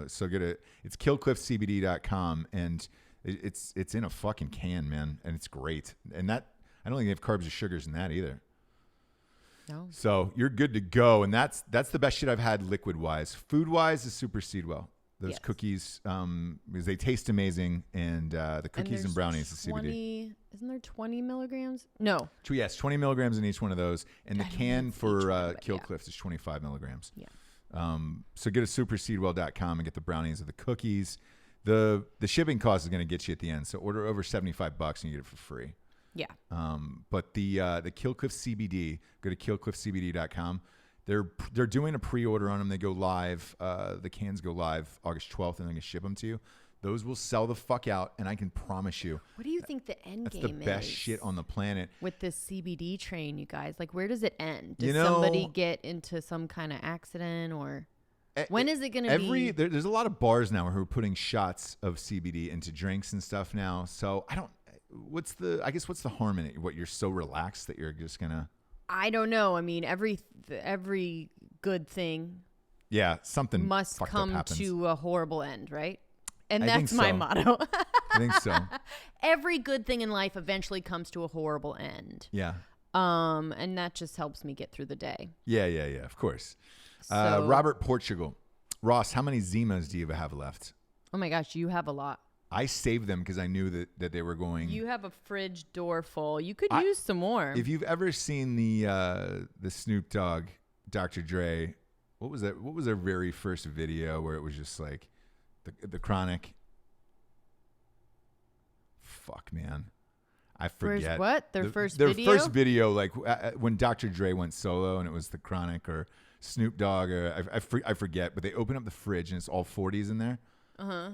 So get it. It's killcliffcbd.com, and it's in a fucking can, man, and it's great. And that I don't think they have carbs or sugars in that either. No. So you're good to go, and that's the best shit I've had liquid wise. Food wise is Super Seedwell. Those cookies, because they taste amazing, and the cookies and brownies, the CBD. Isn't there 20 milligrams? No. Yes, 20 milligrams in each one of those, and the can for Killcliff is 25 milligrams. Yeah. So get to superseedwell.com and get the brownies or the cookies. The shipping cost is going to get you at the end. So order over $75 and you get it for free. Yeah. But the Killcliff CBD, go to killcliffcbd.com. They're doing a pre-order on them. They go live. The cans go live August 12th, and they're going to ship them to you. Those will sell the fuck out, and I can promise you. What do you think the end game is? That's the best shit on the planet. With this CBD train, you guys. Like, where does it end? Does somebody get into some kind of accident, or when is it going to be? There's a lot of bars now who are putting shots of CBD into drinks and stuff now. So I don't. What's the harm in it? What, you're so relaxed that you're just gonna? I don't know. I mean, every good thing. Yeah, something must come to a horrible end, right? And that's my motto. I think so. Every good thing in life eventually comes to a horrible end. Yeah. And that just helps me get through the day. Yeah. Of course. So, Robert Portugal. Ross, how many Zimas do you have left? Oh my gosh, you have a lot. I saved them because I knew that they were going. You have a fridge door full. You could use some more. If you've ever seen the Snoop Dogg, Dr. Dre, what was that? What was their very first video where it was just like the Chronic? Fuck, man. I forget. Their first video? Their first video, like when Dr. Dre went solo and it was the Chronic or Snoop Dogg, or I forget, but they open up the fridge and it's all 40s in there. Uh-huh.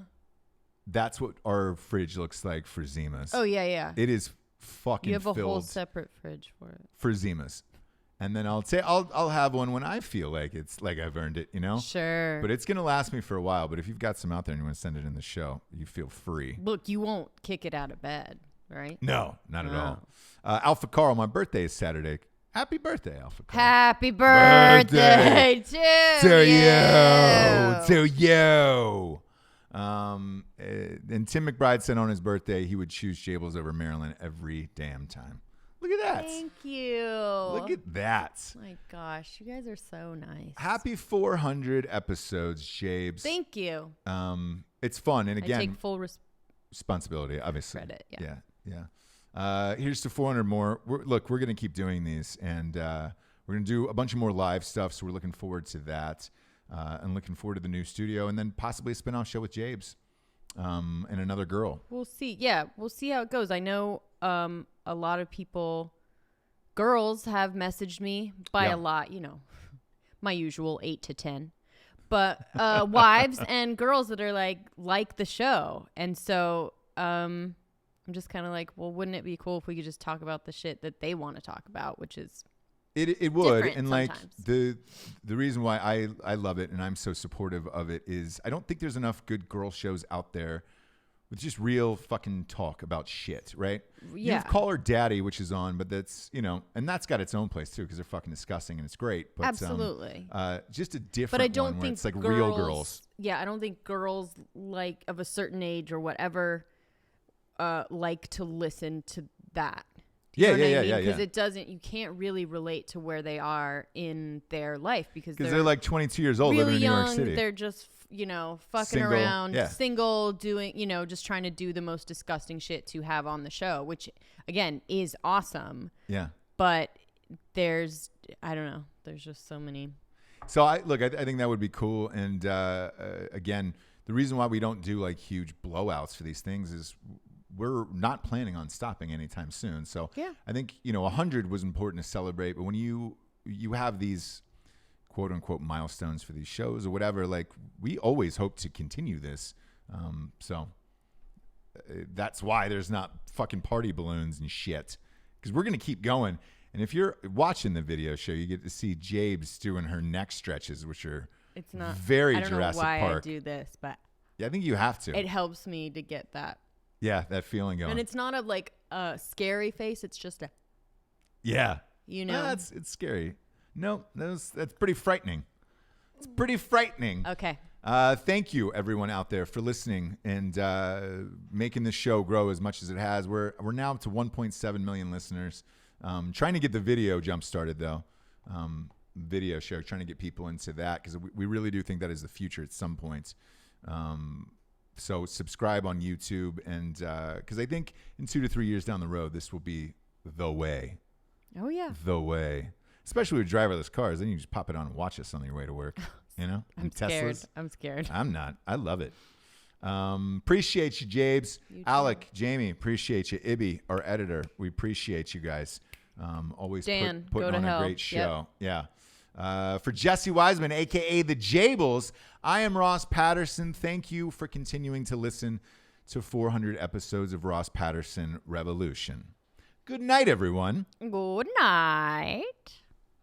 That's what our fridge looks like for Zimas. Oh, yeah. It is fucking filled. You have a whole separate fridge for it. For Zimas. And then I'll have one when I feel like it's like I've earned it, you know? Sure. But it's going to last me for a while. But if you've got some out there and you want to send it in the show, you feel free. Look, you won't kick it out of bed, right? No, not at all. Alpha Carl, my birthday is Saturday. Happy birthday, Alpha Carl. Happy birthday to you. And Tim McBride said on his birthday he would choose Jables over Maryland every damn time. Look at that. Thank you. Look at that. My gosh, you guys are so nice. Happy 400 episodes, Jabes. Thank you. It's fun, and again, I take full responsibility, obviously. Credit, yeah. Here's to 400 more. We're going to keep doing these, and we're going to do a bunch of more live stuff, so we're looking forward to that, and looking forward to the new studio, and then possibly a spinoff show with Jabes and another girl. We'll see. Yeah, we'll see how it goes. I know a lot of people, girls, have messaged me by a lot, my usual 8 to 10. But wives and girls that are like the show. And so I'm just kind of like, well, wouldn't it be cool if we could just talk about the shit that they want to talk about, which is it would. And sometimes. like the reason why I love it and I'm so supportive of it is I don't think there's enough good girl shows out there with just real fucking talk about shit, right? Yeah. You've Call Her Daddy, which is on, but that's, and that's got its own place too because they're fucking disgusting and it's great. But, absolutely. Just a different but I don't one think it's like girls, real girls. Yeah, I don't think girls like of a certain age or whatever like to listen to that. Yeah. Because it doesn't, you can't really relate to where they are in their life because they're like 22 years old really living in young, New York City. They're just fucking around, single, doing, just trying to do the most disgusting shit to have on the show, which again is awesome. Yeah. But I don't know. There's just so many. So I think that would be cool. And again, the reason why we don't do like huge blowouts for these things is we're not planning on stopping anytime soon. So yeah. I think, 100 was important to celebrate. But when you have these quote unquote milestones for these shows or whatever, like we always hope to continue this. So that's why there's not fucking party balloons and shit, because we're going to keep going. And if you're watching the video show, you get to see Jabes doing her neck stretches, which are very Jurassic Park. I don't know why I do this, but yeah, I think you have to. It helps me to get that. Yeah, that feeling going. And it's not a scary face. It's just a. Yeah. It's scary. No, that's pretty frightening. It's pretty frightening. Okay. Thank you, everyone out there, for listening and making this show grow as much as it has. We're now up to 1.7 million listeners. Trying to get the video jump started, though. Video show, trying to get people into that, because we really do think that is the future at some point. So subscribe on YouTube, and because I think in 2 to 3 years down the road, this will be the way. Oh, yeah. The way. Especially with driverless cars. Then you just pop it on and watch us on your way to work. I'm scared. I'm scared. I'm not. I love it. Appreciate you, Jabes. Alec, Jamie, appreciate you. Ibby, our editor, we appreciate you guys. Always putting on a great show. Yep. Yeah. For Jesse Wiseman, a.k.a. the Jables, I am Ross Patterson. Thank you for continuing to listen to 400 episodes of Ross Patterson Revolution. Good night, everyone. Good night.